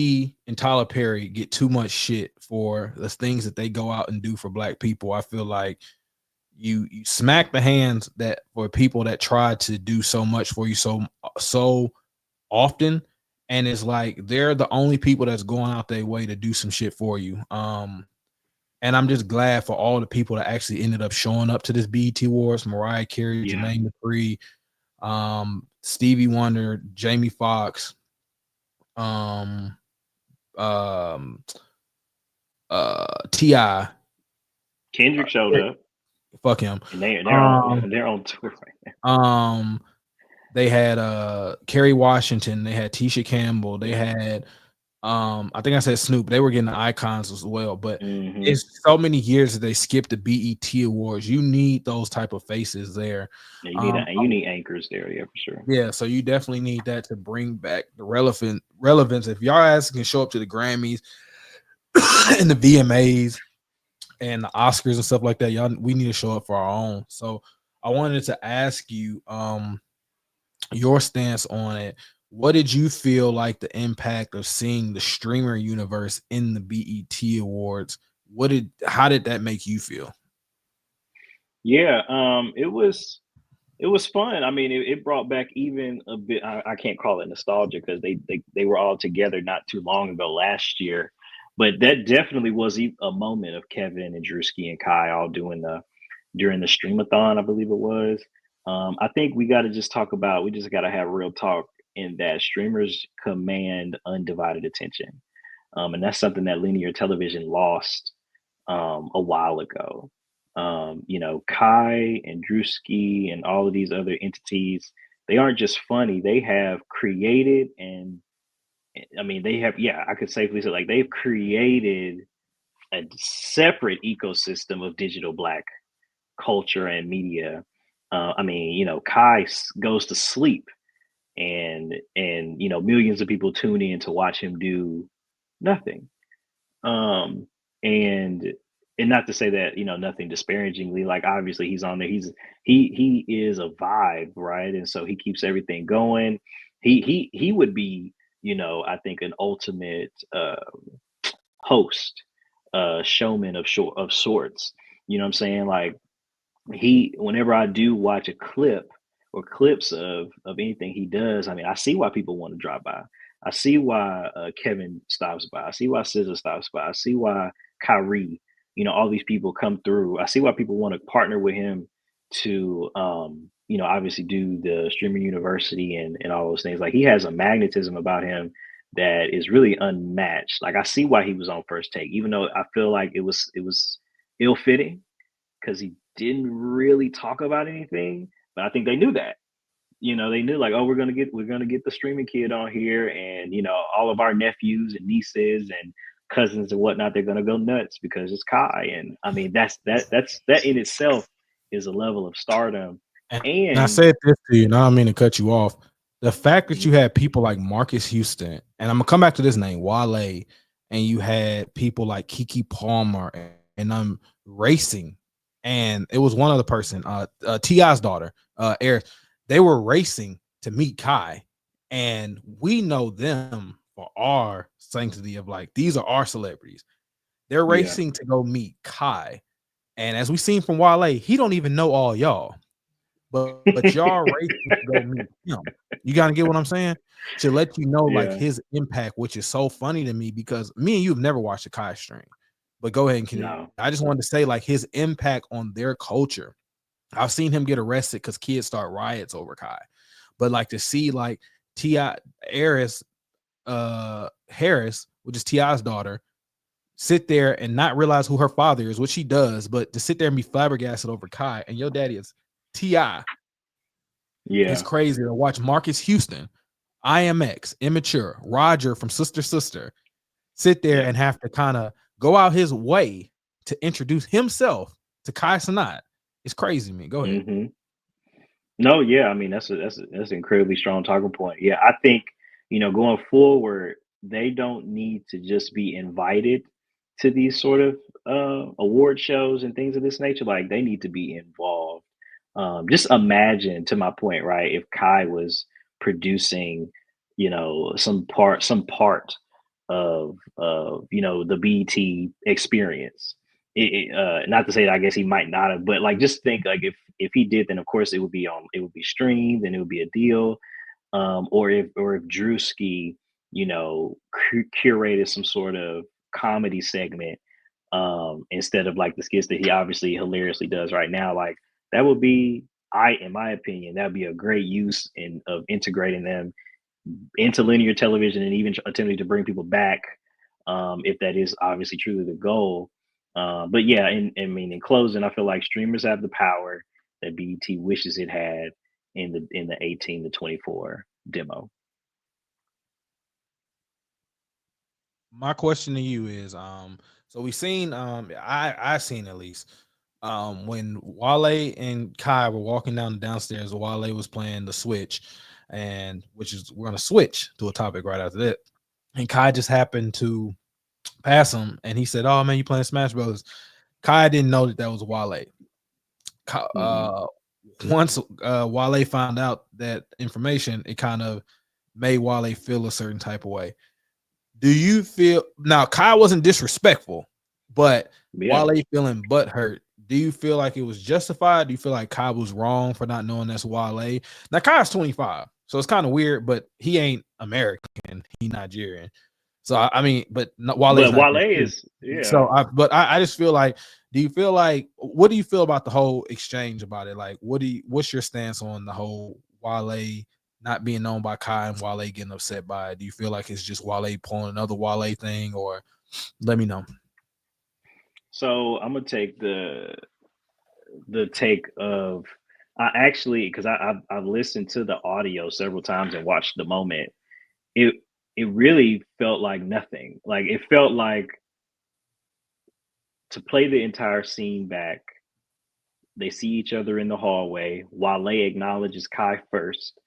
and Tyler Perry get too much shit for the things that they go out and do for black people. I feel like you smack the hands that for people that try to do so much for you so often, and it's like they're the only people that's going out their way to do some shit for you. And I'm just glad for all the people that actually ended up showing up to this BET Awards: Mariah Carey, Yeah. Jermaine Dupri, Stevie Wonder, Jamie Foxx, um, T.I. Kendrick showed up. Fuck him. And they're on tour right now. They had Kerry Washington, they had Tisha Campbell, they had I think I said Snoop. They were getting the icons as well, but it's so many years that they skipped the BET Awards. You need those type of faces there. Yeah, you need anchors there, yeah, for sure. Yeah, so you definitely need that to bring back the relevance. If y'all ass can show up to the Grammys and the VMAs and the Oscars and stuff like that, y'all, we need to show up for our own. So I wanted to ask you your stance on it. What did you feel like the impact of seeing the streamer universe in the BET Awards? How did that make you feel? Yeah, it was fun. I mean, it brought back even a bit. I can't call it nostalgia, because they were all together not too long ago last year, but that definitely was a moment of Kevin and Druski and Kai all during the streamathon, I believe it was. I think we got to just we just got to have real talk in that streamers command undivided attention. And that's something that linear television lost a while ago. Kai and Drewski and all of these other entities, they aren't just funny. They have created, and I mean, they have, yeah, I could safely say, like, they've created a separate ecosystem of digital Black culture and media. I mean, Kai goes to sleep, and millions of people tune in to watch him do nothing. Um, and and not to say that, nothing disparagingly, like, obviously he's on there. He is a vibe, right? And so he keeps everything going. He would be, I think, an ultimate host, showman of sorts. You know what I'm saying? Like, whenever I do watch a clip or clips of anything he does, I mean, I see why people want to drop by. I see why Kevin stops by. I see why SZA stops by. I see why Kyrie, all these people come through. I see why people want to partner with him to, obviously do the streaming university and all those things. Like, he has a magnetism about him that is really unmatched. Like I see why he was on First Take, even though I feel like it was ill fitting because he didn't really talk about anything. But I think they knew that. They knew like, oh, we're gonna get the streaming kid on here, and all of our nephews and nieces and cousins and whatnot, they're gonna go nuts because it's Kai. And I mean, that in itself is a level of stardom. And I And said this to you, and I don't mean to cut you off. The fact that you Mhm. had people like Marcus Houston, and I'm gonna come back to this name, Wale, and you had people like Kiki Palmer and I'm racing, and it was one other person, T.I.'s daughter, Eric. They were racing to meet Kai, and we know them for our sanctity of like these are our celebrities. They're Yeah, racing to go meet Kai, and as we seen from Wale, he don't even know all y'all. But y'all racing to go meet him. You gotta get what I'm saying? To let you know, like, yeah, his impact, which is so funny to me because me and you have never watched a Kai stream. But go ahead and no, I just wanted to say, like, his impact on their culture. I've seen him get arrested because kids start riots over Kai. But like to see like T.I. Harris, Harris, which is T.I.'s daughter, sit there and not realize who her father is, which she does, but to sit there and be flabbergasted over Kai and your daddy is T.I. It's yeah, crazy to watch Marcus Houston, IMX, Immature, Roger from Sister Sister sit there yeah. and have to kind of go out his way to introduce himself to Kai Cenat. It's crazy, man. Go ahead. hmm No, yeah, I mean that's an incredibly strong talking point. Yeah, I think going forward, they don't need to just be invited to these sort of award shows and things of this nature. Like they need to be involved. Just imagine, to my point, right? If Kai was producing, some part of the BT experience. Not to say that I guess he might not have, but like just think like if he did, then of course it would be streamed and it would be a deal. Or if Drewski, curated some sort of comedy segment instead of like the skits that he obviously hilariously does right now, like that would be, in my opinion, that would be a great use of integrating them into linear television and even attempting to bring people back, if that is obviously truly the goal. But yeah, in closing, I feel like streamers have the power that BET wishes it had in the 18 to 24 demo. My question to you is so we seen I seen at least when Wale and Kai were walking down the downstairs, Wale was playing the Switch, and which is we're gonna switch to a topic right after that. And Kai just happened to pass him, and he said, "Oh man, you playing Smash Brothers?" Kai didn't know that was Wale. Hmm Uh, once Wale found out that information, it kind of made Wale feel a certain type of way. Do you feel now Kai wasn't disrespectful, but Yeah. Wale feeling butt hurt? Do you feel like it was justified? Do you feel like Kai was wrong for not knowing that's Wale? Now Kai's 25, so it's kind of weird, but he ain't American, he Nigerian. So I mean, but Wale's But Wale Nigerian too. is, yeah. So I just feel like, do you feel like what do you feel about the whole exchange about it? Like, what's your stance on the whole Wale not being known by Kai and Wale getting upset by it? Do you feel like it's just Wale pulling another Wale thing, or let me know? So I'm gonna take the take of, I actually, because I've listened to the audio several times and watched the moment. It it really felt like nothing. Like it felt like, to play the entire scene back, they see each other in the hallway. Wale acknowledges Kai first.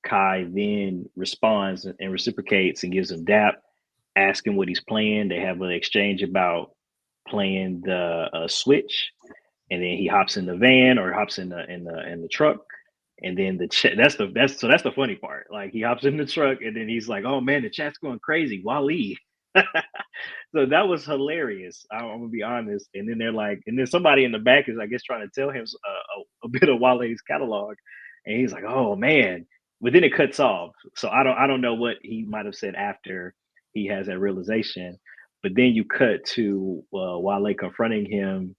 Kai then responds and reciprocates and gives him dap, asking what he's playing. They have an exchange about playing the Switch, and then he hops in the van or hops in the truck, and then that's the funny part. Like he hops in the truck, and then he's like, "Oh man, the chat's going crazy, Wally." So that was hilarious. I'm gonna be honest. And then they're like, and then somebody in the back is, I guess, trying to tell him a bit of Wale's catalog, and he's like, "Oh man." But then it cuts off. So I don't know what he might have said after he has that realization. But then you cut to Wale confronting him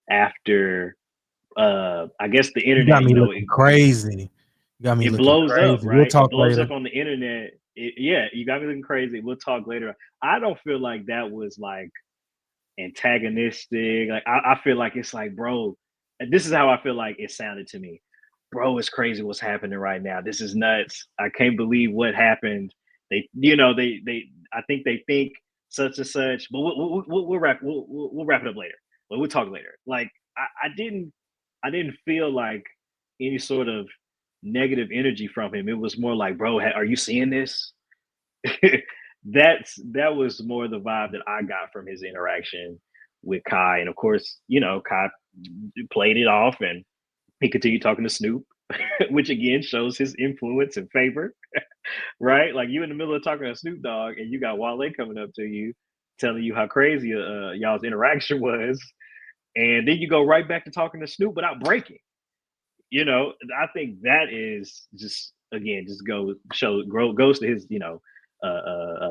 after, I guess the You got internet, me looking crazy. You got me it looking blows up, crazy. We'll right? It talk blows later. up on the internet. Yeah, you got me looking crazy. We'll talk later. I don't feel like that was like antagonistic. Like I feel like it's like, bro, and this is how I feel like it sounded to me. Bro, it's crazy what's happening right now. This is nuts. I can't believe what happened. They I think they think such and such, but we'll wrap it up later. But we'll talk later. Like I didn't feel like any sort of negative energy from him. It was more like, bro, are you seeing this? That was more the vibe that I got from his interaction with Kai. And of course, Kai played it off and he continued talking to Snoop, which again shows his influence and favor, right? Like you in the middle of talking to Snoop Dogg and you got Wale coming up to you telling you how crazy y'all's interaction was. And then you go right back to talking to Snoop without breaking. I think that is just again just goes to his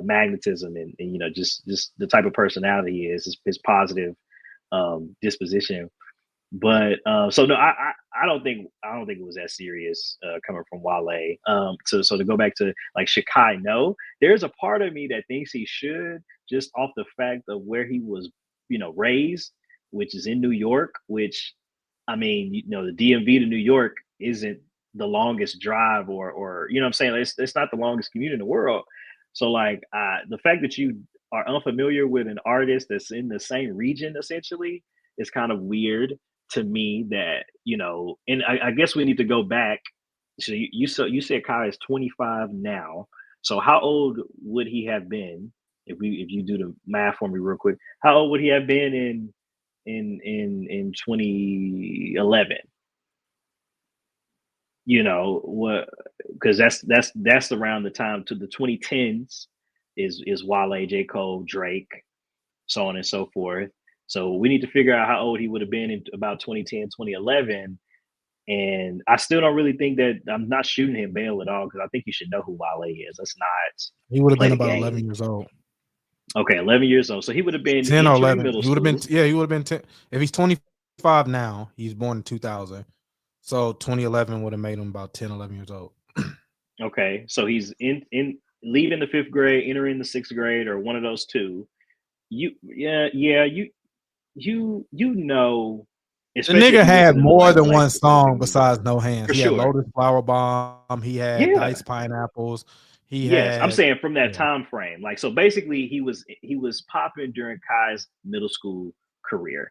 magnetism and just the type of personality he is, his positive disposition. But so no, I don't think it was that serious coming from Wale. So to go back to like, should Kai know? There's a part of me that thinks he should, just off the fact of where he was raised, which is in New York, which I mean, the DMV to New York isn't the longest drive or what I'm saying? It's not the longest commute in the world. So like the fact that you are unfamiliar with an artist that's in the same region essentially is kind of weird to me that, and I guess we need to go back. So you said Kai is 25 now. So how old would he have been if you do the math for me real quick? How old would he have been in 2011? What, because that's around the time to the 2010s is Wale, J. Cole, Drake, so on and so forth. So we need to figure out how old he would have been in about 2010, 2011. And I still don't really think that, I'm not shooting him bail at all, because I think you should know who Wale is. Let's not. He would have play been the about game. 11 years old. Okay, 11 years old. So he would have been 10 or entering 11. middle He would have school. been, yeah, he would have been 10. If he's 25 now, he's born in 2000. So 2011 would have made him about 10, 11 years old. Okay, so he's in leaving the 5th grade, entering the 6th grade, or one of those two. You know, The especially if nigga you had listen to the more like than Black one song specifically. besides No Hands. For He had sure. Lotus Flower Bomb. He had Yeah. Diced Pineapples. He Yes, I'm had, saying from that yeah. time frame. Like, so basically he was popping during Kai's middle school career.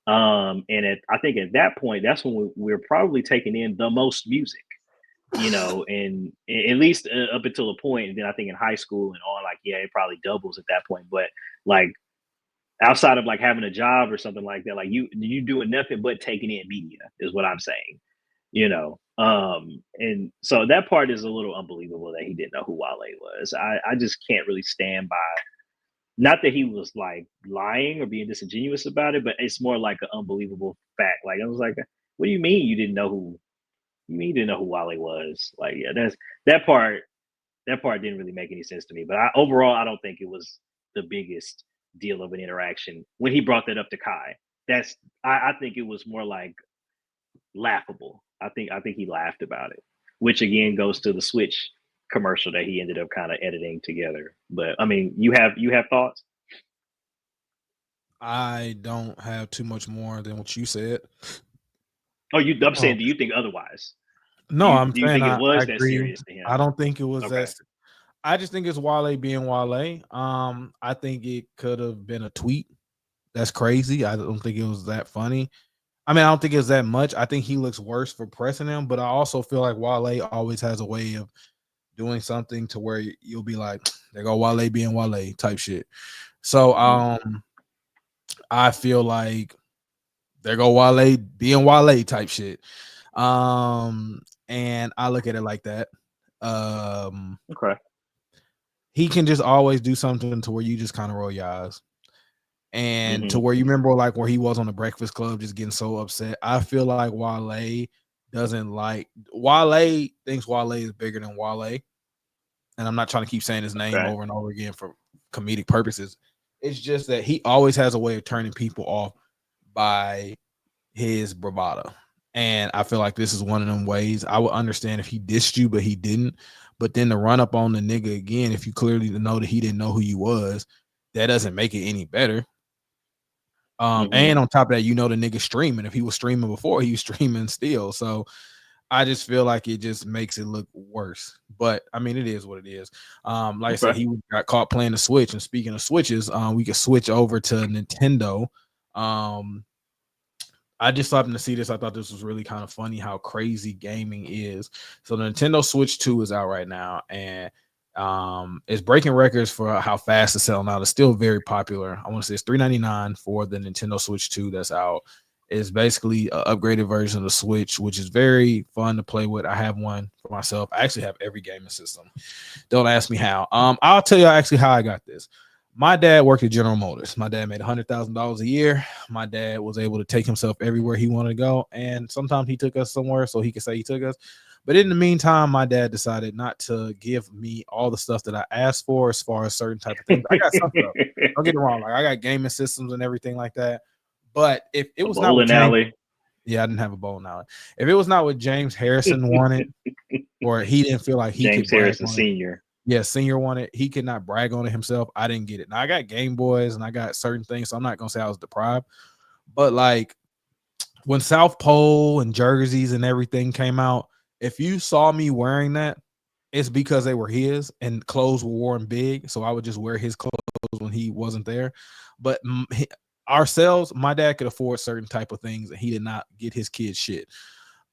And I think at that point, that's when we're probably taking in the most music, and at least up until a point. And then I think in high school and on, like, yeah, it probably doubles at that point. But like outside of like having a job or something like that, like you doing nothing but taking in media is what I'm saying, and so that part is a little unbelievable that he didn't know who Wale was. I just can't really stand by, not that he was like lying or being disingenuous about it, but it's more like an unbelievable fact. Like, I was like, what do you mean you didn't know who Wale was? Like, yeah, that part didn't really make any sense to me. But overall, I don't think it was the biggest deal of an interaction when he brought that up to Kai. I think it was more like laughable. I think he laughed about it, which again goes to the Switch commercial that he ended up kind of editing together. But I mean, you have thoughts? I don't have too much more than what you said. Oh, I'm saying, do you think otherwise? No, I'm Do you saying think it I was that agree. serious to him? I don't think it was Okay. that. I just think it's Wale being Wale. I think it could have been a tweet. That's crazy. I don't think it was that funny. I mean, I don't think it's that much. I think he looks worse for pressing him, but I also feel like Wale always has a way of doing something to where you'll be like, "There go Wale being Wale" type shit. So, I feel like there go Wale being Wale type shit. And I look at it like that. Okay. He can just always do something to where you just kind of roll your eyes. And to where you remember like where he was on the Breakfast Club just getting so upset. I feel like Wale thinks Wale is bigger than Wale. And I'm not trying to keep saying his name over and over again for comedic purposes. It's just that he always has a way of turning people off by his bravado. And I feel like this is one of them ways. I would understand if he dissed you, but he didn't. But then to run up on the nigga again, if you clearly know that he didn't know who you was, that doesn't make it any better. And on top of that, you know the nigga streaming. If he was streaming before, he was streaming still. So I just feel like it just makes it look worse. But I mean, it is what it is. Like I said, he got caught playing the Switch. And speaking of Switches, we could switch over to Nintendo. I just happened to see this. I thought this was really kind of funny how crazy gaming is. So the Nintendo Switch 2 is out right now, and it's breaking records for how fast it's selling out. It's still very popular. I want to say it's $399 for the Nintendo Switch 2 that's out. It's basically an upgraded version of the Switch, which is very fun to play with. I have one for myself. I actually have every gaming system. Don't ask me how. I'll tell you actually how I got this. My dad worked at General Motors. My dad made $100,000 a year. My dad was able to take himself everywhere he wanted to go. And sometimes he took us somewhere so he could say he took us. But in the meantime, my dad decided not to give me all the stuff that I asked for as far as certain type of things. I got some stuff. Don't get it wrong. Like I got gaming systems and everything like that. But if it was not with James, yeah, I didn't have a bowling alley. If it was not what James Harrison wanted, or he didn't feel like he James could brag Harrison on Sr. it, yeah, Senior wanted, he could not brag on it himself. I didn't get it. Now I got Game Boys and I got certain things, so I'm not gonna say I was deprived. But like when South Pole and jerseys and everything came out, if you saw me wearing that, it's because they were his and clothes were worn big. So I would just wear his clothes when he wasn't there. But ourselves, my dad could afford certain type of things and he did not get his kids shit.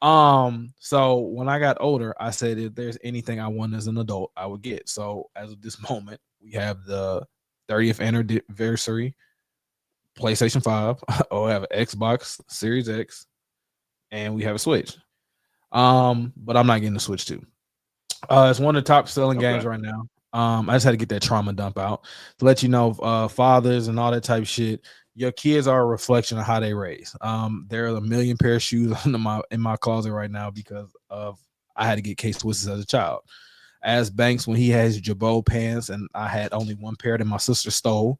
So when I got older, I said if there's anything I want as an adult, I would get. So as of this moment, we have the 30th anniversary PlayStation 5, or have an Xbox Series X, and we have a Switch. But I'm not getting the Switch 2. It's one of the top selling games right now. I just had to get that trauma dump out to let you know, fathers and all that type of shit. Your kids are a reflection of how they raise. There are a million pair of shoes in my closet right now because of I had to get K-Swisses as a child. As Banks, when he has Jabot pants, and I had only one pair that my sister stole,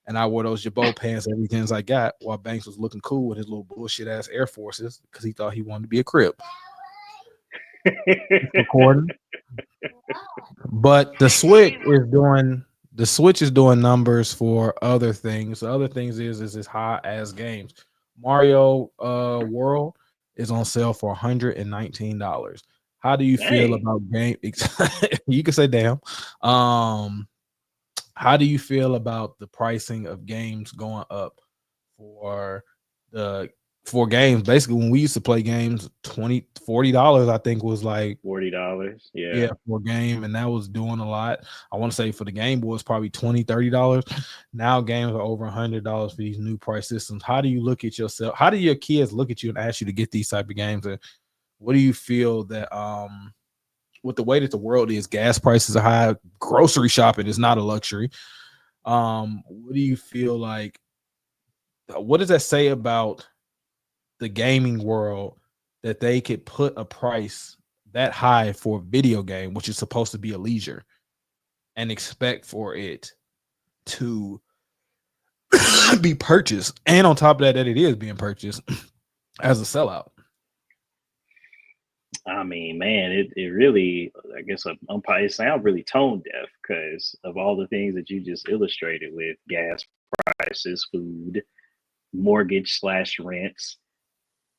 and I wore those Jabot pants every chance I got, while Banks was looking cool with his little bullshit ass Air Forces because he thought he wanted to be a Crip. Recording. But the Switch is doing numbers for other things. The other things is this high ass games. Mario World is on sale for $119. How do you feel about game? You can say damn. How do you feel about the pricing of games going up for games? Basically, when we used to play games, $40, I think was like $40. Yeah, for a game, and that was doing a lot. I want to say for the Game Boy, it's probably $20-$30. Now games are over $100 for these new price systems. How do you look at yourself? How do your kids look at you and ask you to get these type of games? And what do you feel that with the way that the world is, gas prices are high, grocery shopping is not a luxury. What do you feel like? What does that say about the gaming world that they could put a price that high for a video game, which is supposed to be a leisure, and expect for it to be purchased? And on top of that, it is being purchased as a sellout. I mean, man, it really, I guess, umpire, it sounds really tone deaf because of all the things that you just illustrated with gas prices, food, mortgage / rents,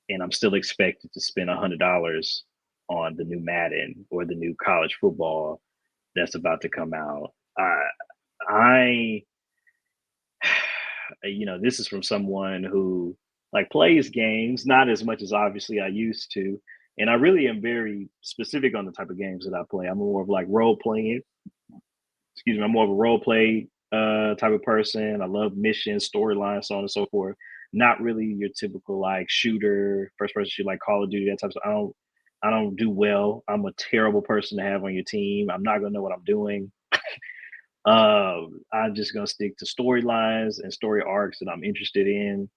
and I'm still expected to spend $100 on the new Madden or the new college football that's about to come out. This is from someone who like plays games, not as much as obviously I used to. And I really am very specific on the type of games that I play. I'm more of like role playing. Excuse me. I'm more of a role play type of person. I love missions, storylines, so on and so forth. Not really your typical like shooter, first person shooter like Call of Duty, that type of stuff. I don't do well. I'm a terrible person to have on your team. I'm not gonna know what I'm doing. I'm just gonna stick to storylines and story arcs that I'm interested in.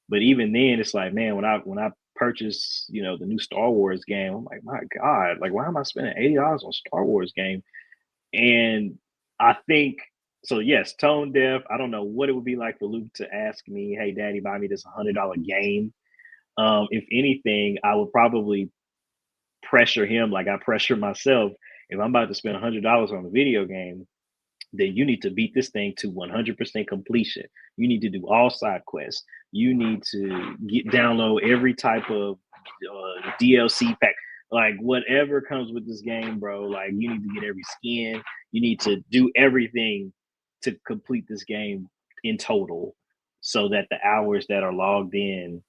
But even then, it's like, man, when I purchase, the new Star Wars game, I'm like, my God, like, why am I spending $80 on Star Wars game? And I think so. Yes, tone deaf. I don't know what it would be like for Luke to ask me, "Hey, Daddy, buy me this $100 game." If anything, I would probably pressure him like I pressure myself if I'm about to spend $100 on a video game, then you need to beat this thing to 100% completion. You need to do all side quests. You need to download every type of DLC pack, like whatever comes with this game, bro. Like you need to get every skin. You need to do everything to complete this game in total, so that the hours that are logged in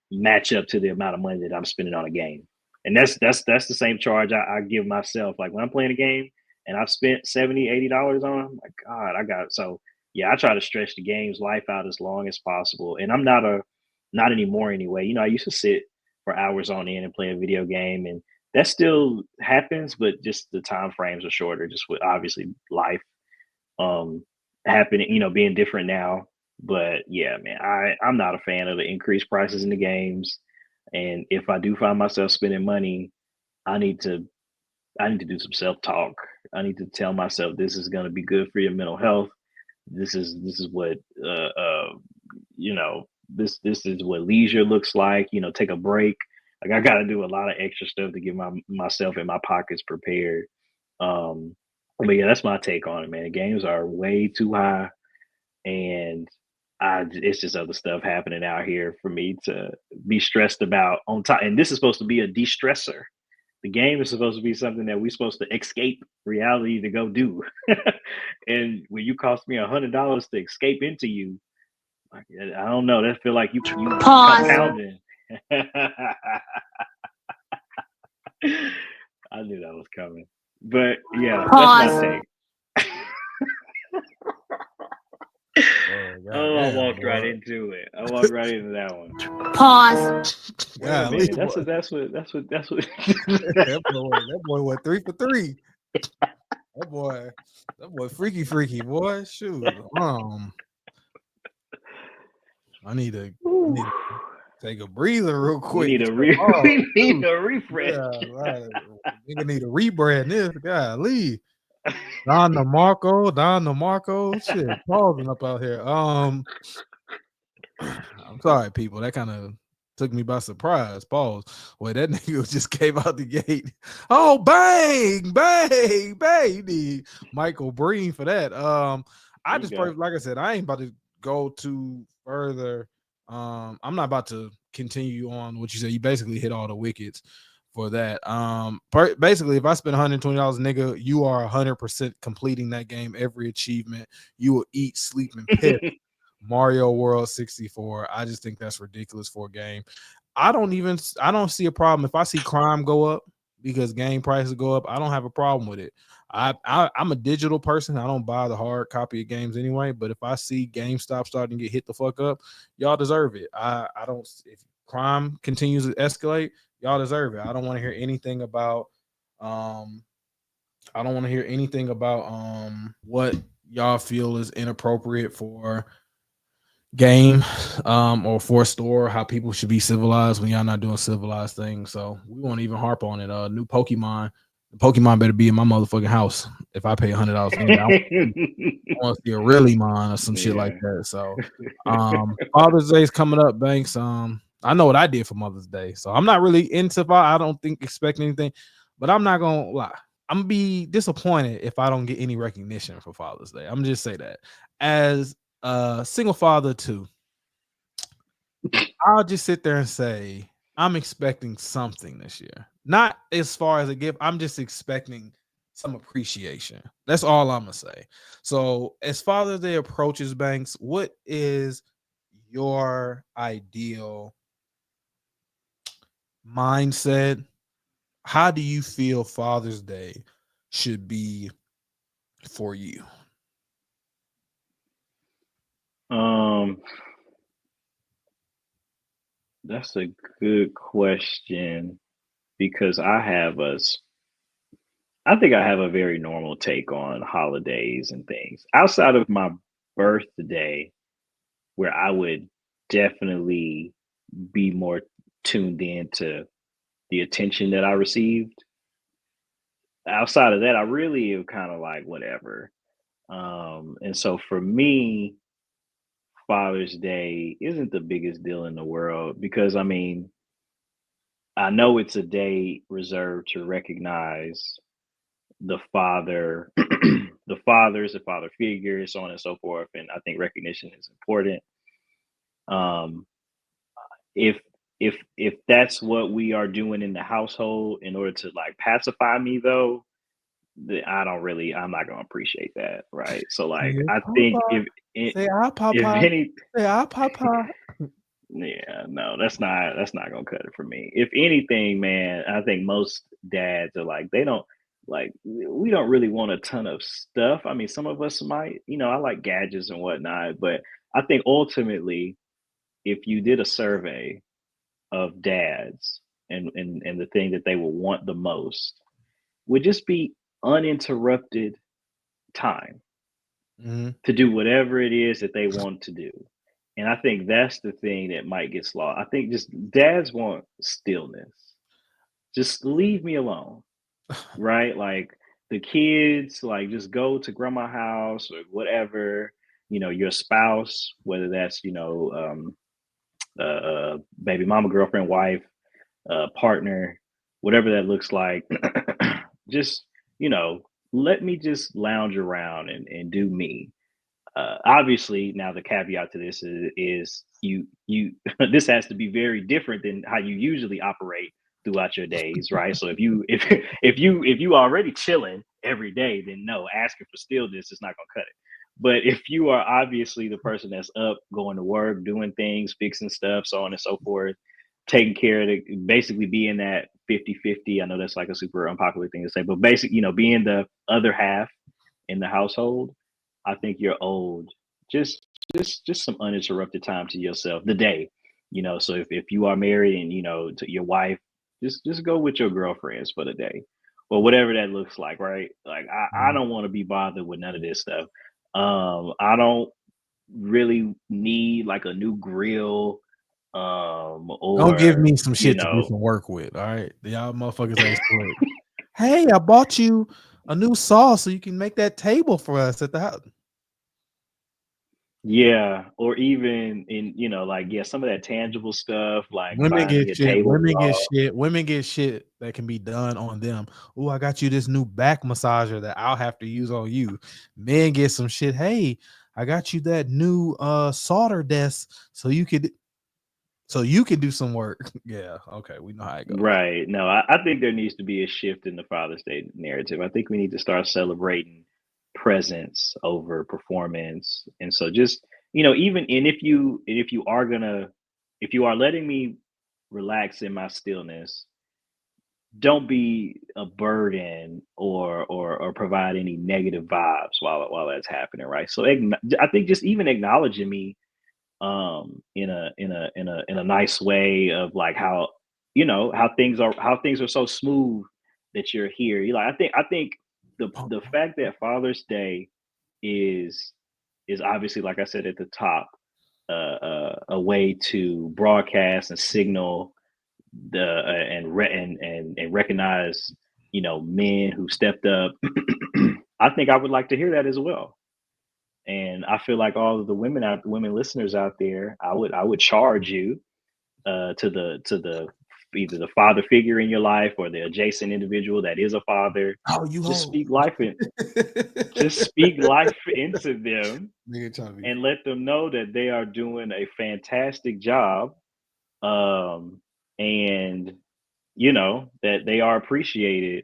match up to the amount of money that I'm spending on a game. And that's the same charge I give myself. Like when I'm playing a game and I've spent $70, $80 on, my God, I try to stretch the game's life out as long as possible. And I'm not anymore anyway. You know, I used to sit for hours on end and play a video game, and that still happens, but just the time frames are shorter, just with obviously life happening, you know, being different now. But yeah, man, I'm not a fan of the increased prices in the games. And if I do find myself spending money, I need to do some self-talk. I need to tell myself this is going to be good for your mental health. This is what you know, this is what leisure looks like. You know, take a break. Like I got to do a lot of extra stuff to get myself and my pockets prepared. But yeah, that's my take on it, man. The games are way too high, and it's just other stuff happening out here for me to be stressed about on top. And this is supposed to be a de-stressor. The game is supposed to be something that we're supposed to escape reality to go do. And when you cost me $100 to escape into you, I don't know. That feel like you Pause. compounding. I knew that was coming. But yeah, Pause. that's my take. I walked right into it. I walked right into that one. Pause. Yeah, That's what. that boy went 3 for 3. That boy freaky boy. Shoot. I need to take a breather real quick. We need a refresh. Yeah, nigga need a rebrand this. Golly. Don DeMarco. Shit, pausing up out here. I'm sorry, people. That kind of took me by surprise. Pause. Wait, that nigga just came out the gate. Oh, bang. You need Michael Breen for that. I just like I said, I ain't about to go too further. I'm not about to continue on what you said. You basically hit all the wickets for that. Basically, if I spend $120, nigga, you are 100% completing that game. Every achievement, you will eat, sleep, and piss. Mario World 64. I just think that's ridiculous for a game. I don't see a problem if I see crime go up because game prices go up. I don't have a problem with it. I'm a digital person. I don't buy the hard copy of games anyway. But if I see GameStop starting to get hit the fuck up, y'all deserve it. I don't. If crime continues to escalate, y'all deserve it. I don't want to hear anything about. What y'all feel is inappropriate for game or for a store, how people should be civilized when y'all not doing civilized things. So we won't even harp on it. New Pokemon better be in my motherfucking house if I pay $100. I want to see a really mine or some shit like that. So Father's Day is coming up, Banks. I know what I did for Mother's Day, so I'm not really into I don't expect anything, but I'm not gonna lie. I'm gonna be disappointed if I don't get any recognition for Father's Day. I'm gonna just say that. As a single father too, I'll just sit there and say I'm expecting something this year. Not as far as a gift. I'm just expecting some appreciation. That's all I'm gonna say. So as Father's Day approaches, Banks, what is your ideal mindset? How do you feel Father's Day should be for you? That's a good question because I think I have a very normal take on holidays and things outside of my birthday, where I would definitely be more tuned in to the attention that I received. Outside of that, I really am kind of like whatever. And so for me, Father's Day isn't the biggest deal in the world because I mean, I know it's a day reserved to recognize the father, the fathers, the father figures, so on and so forth. And I think recognition is important. Um, if if that's what we are doing in the household in order to like pacify me, though, I'm not gonna appreciate that, right? So like, Yeah, I think Papa. if Say ah, if Papa. any, Say ah, Papa. yeah, no, that's not gonna cut it for me. If anything, man, I think most dads are like they don't like we don't really want a ton of stuff. I mean, some of us might, I like gadgets and whatnot, but I think ultimately, if you did a survey of dads and the thing that they will want the most would just be uninterrupted time Mhm. to do whatever it is that they want to do. And I think that's the thing that might get lost. I think just dads want stillness. Just leave me alone, right? Like the kids, like just go to grandma house or whatever. Your spouse, whether that's baby mama, girlfriend, wife, partner, whatever that looks like. Just let me just lounge around and do me. Obviously, now the caveat to this is you this has to be very different than how you usually operate throughout your days, right? So if you already chilling every day, then no, asking for stillness is not gonna cut it. But if you are obviously the person that's up, going to work, doing things, fixing stuff, so on and so forth, taking care of basically being that 50-50. I know that's like a super unpopular thing to say, but basically, being the other half in the household, I think you're owed just just some uninterrupted time to yourself the day. So if you are married and to your wife, just go with your girlfriends for the day. Or whatever that looks like, right? Like I Mhm. don't want to be bothered with none of this stuff. I don't really need like a new grill Don't give or me some you shit to do know some work with. All right. Y'all motherfuckers ain't slick. Hey, I bought you a new saw so you can make that table for us at the house. yeah, or even in like yeah, some of that tangible stuff like Women buying get me a shit. Women get tablecloth. shit. Women get shit that can be done on them. Oh, I got you this new back massager that I'll have to use on you. Men get some shit. Hey, I got you that new solder desk so you can do some work. Yeah, okay, we know how it goes. Right. No, I think there needs to be a shift in the Father's Day narrative. I think we need to start celebrating presence over performance. And so just, even and if you are letting me relax in my stillness, don't be a burden or provide any negative vibes while that's happening, right? So I think just even acknowledging me in a nice way of like how things are so smooth that you're here. You like I think the fact that Father's Day is is obviously, like I said at the top, a way to broadcast and signal and recognize men who stepped up. I think I would like to hear that as well. And I feel like all of the women listeners out there, I would charge you to the either the father figure in your life or the adjacent individual that is a father. Oh, you Just hold. speak life in, just speak life into them Nigga trying to be and let them know that they are doing a fantastic job, um, and that they are appreciated.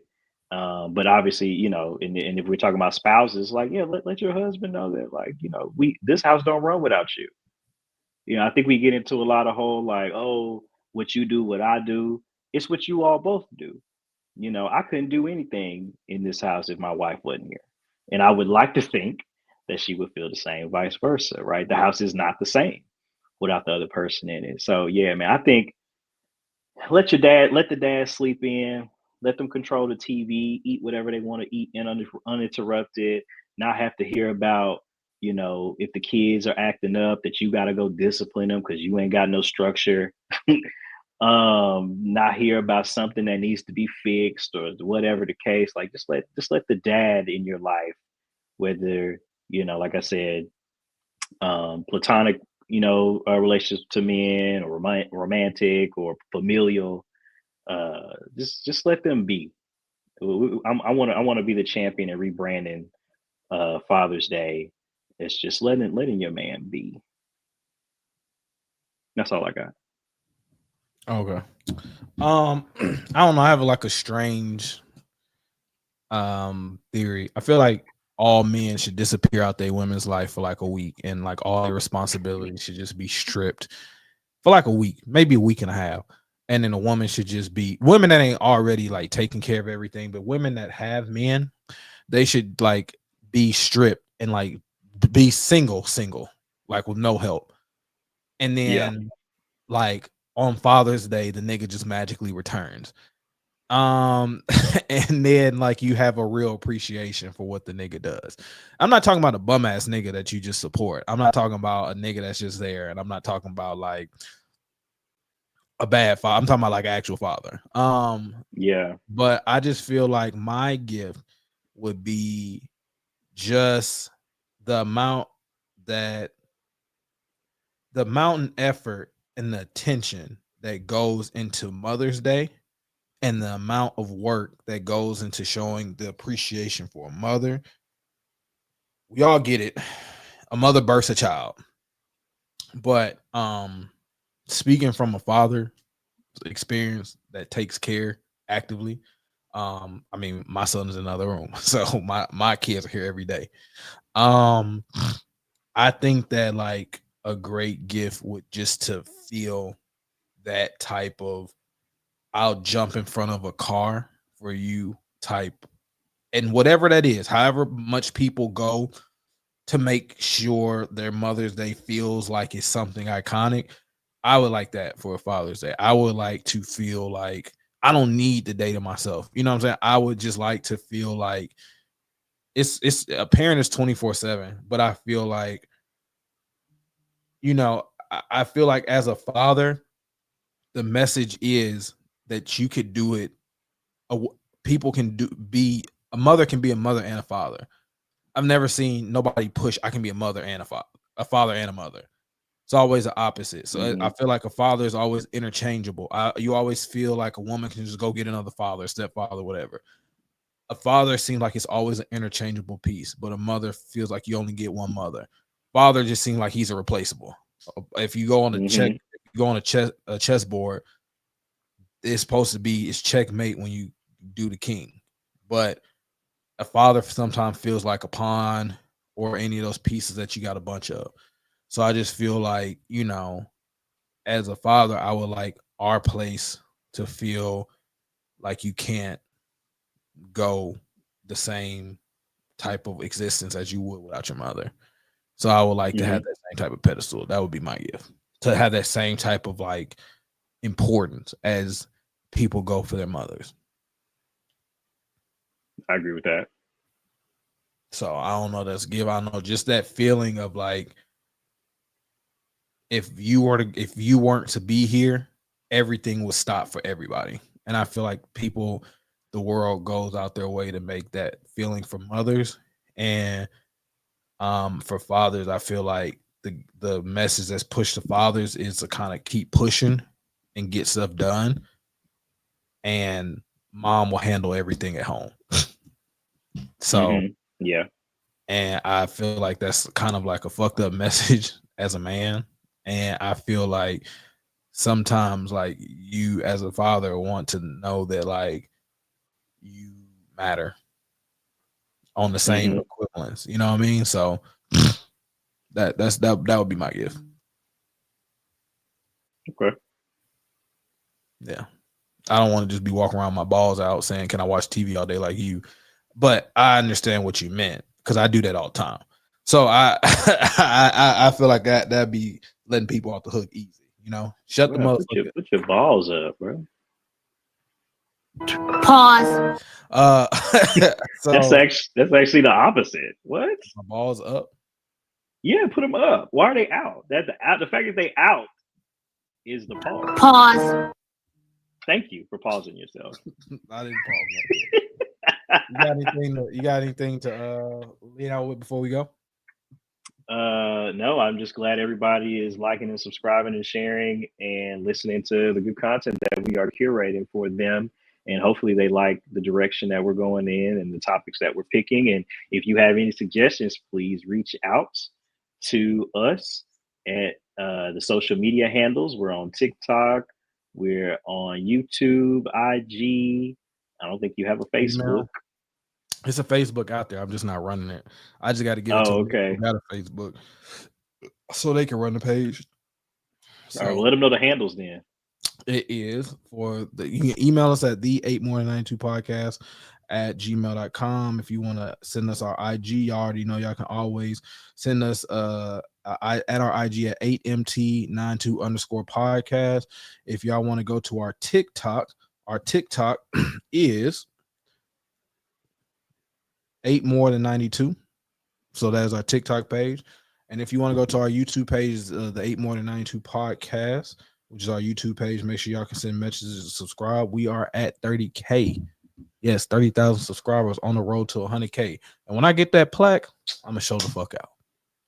But obviously, and if we're talking about spouses, like yeah, let your husband know that like we this house don't run without you. I think we get into a lot of whole like, oh, what you do, what I do. It's what you all both do. I couldn't do anything in this house if my wife wasn't here. And I would like to think that she would feel the same, vice versa, right? The house is not the same without the other person in it. So yeah, man, I think let the dad sleep in, let them control the TV, eat whatever they want to eat uninterrupted, not have to hear about, if the kids are acting up that you got to go discipline them because you ain't got no structure. Not hear about something that needs to be fixed or whatever the case. Like just let the dad in your life, whether like I said, platonic, relationships to men or romantic or familial, just let them be. I want to be the champion and rebranding Father's Day. It's just letting your man be. That's all I got. Okay. I don't know. I have like a strange theory. I feel like all men should disappear out their women's life for like a week, and like all their responsibilities should just be stripped for like a week, maybe a week and a half. And then a woman should just be women that ain't already like taking care of everything, but women that have men, they should like be stripped and like be single, like with no help. And Yeah. then like on Father's Day, the nigga just magically returns. And then like you have a real appreciation for what the nigga does. I'm not talking about a bum ass nigga that you just support. I'm not talking about a nigga that's just there, and I'm not talking about like a bad father. I'm talking about like actual father. Yeah. But I just feel like my gift would be just the amount that the amount and effort and the attention that goes into Mother's Day, and the amount of work that goes into showing the appreciation for a mother. We all get it. A mother births a child. But speaking from a father experience that takes care actively, I mean, my son is in another room, so my kids are here every day. Um, I think that like a great gift would just to feel that type of I'll jump in front of a car for you type, and whatever that is, however much people go to make sure their Mother's Day feels like it's something iconic. I would like that for a Father's Day. I would like to feel like I don't need the day to myself. You know what I'm saying? I would just like to feel like it's a parent is 24/7, but I feel like, you know, I feel like as a father, the message is that you could do it. People can be a mother can be a mother and a father. I've never seen nobody push. I can be a mother and a father and a mother. It's always the opposite. So I feel like a father is always interchangeable. You always feel like a woman can just go get another father, stepfather, whatever. A father seems like it's always an interchangeable piece, but a mother feels like you only get one mother. Father just seems like he's irreplaceable. If you go on a chessboard, it's supposed to be it's checkmate when you do the king, but a father sometimes feels like a pawn or any of those pieces that you got a bunch of. So I just feel like, you know, as a father, I would like our place to feel like you can't go the same type of existence as you would without your mother. So I would like to have that same type of pedestal. That would be my gift. To have that same type of like importance as people go for their mothers. I agree with that. So I don't know that's give. I don't know just that feeling of like if you weren't to be here, everything would stop for everybody. And I feel like the world goes out their way to make that feeling for mothers. And for fathers, I feel like the message that's pushed to fathers is to kind of keep pushing and get stuff done. And mom will handle everything at home. So yeah. And I feel like that's kind of like a fucked up message as a man. And I feel like sometimes like you as a father want to know that like you matter on the same equivalence. You know what I mean? So that would be my gift. Okay. Yeah. I don't want to just be walking around my balls out saying, "Can I watch TV all day like you?" But I understand what you meant because I do that all the time. So I feel like that'd be letting people off the hook easy. You know, shut the Bro, motherfucker. put your balls up, bro. Pause. So That's actually the opposite. What? my balls up. Yeah, put them up. Why are they out? The fact that they out is the pause. Pause. Thank you for pausing yourself. I didn't pause. You got anything to lean out with before we go? No, I'm just glad everybody is liking and subscribing and sharing and listening to the good content that we are curating for them and hopefully they like the direction that we're going in and the topics that we're picking. And if you have any suggestions, please reach out to us at the social media handles. We're on TikTok, we're on YouTube, IG. I don't think you have a Facebook. Email. It's a Facebook out there. I'm just not running it. I just got to give it to Oh, them okay. who got a Facebook so they can run the page. So, all right, well, let them know the handles then. It is you can email us at the 8more92podcast at gmail.com. If you want to send us our IG, you already know y'all can always send us at our IG at 8mt92_podcast. If y'all want to go to our TikTok is 8more92. So that is our TikTok page. And if you want to go to our YouTube page, the 8more92 podcast, which is our YouTube page, make sure y'all can send messages and subscribe. We are at 30K. Yes, 30,000 subscribers on the road to 100K. And when I get that plaque, I'm gonna show the fuck out.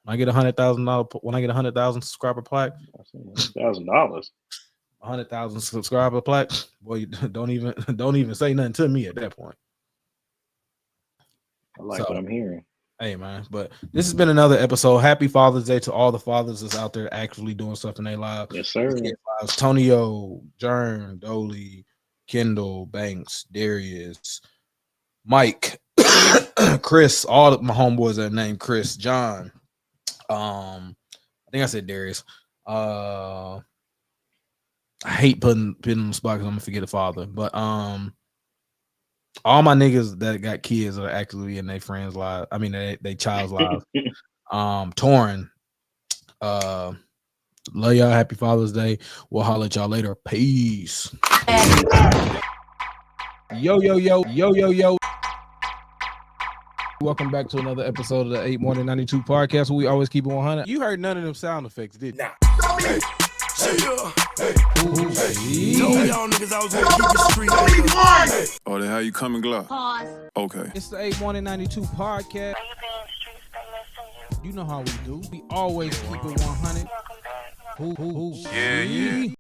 When I get $100,000 subscriber plaque, $100,000. 100,000 subscriber plaque, boy, don't even say nothing to me at that point. I like what I'm hearing. Hey man, but this has been another episode. Happy Father's Day to all the fathers that's out there actually doing stuff in their lives. Yes, sir. Tonio, Jern, Dolly, Kendall, Banks, Darius, Mike, Chris, all of my homeboys that are named Chris, John. I think I said Darius. I hate putting on the spot because I'm gonna forget a father, but all my niggas that got kids are actually in their friends' lives. I mean, they child's lives. Torrin, love y'all. Happy Father's Day. We'll holler at y'all later. Peace. Yo. Welcome back to another episode of the 8more92 podcast where we always keep it 100. You heard none of them sound effects, did you? Nah. Hey. Y'all niggas I was gonna keep it street. Oh, then how you coming, Glock? Pause. Okay. It's the 8more92 podcast. You know how we do. We always keep it 100. Yeah.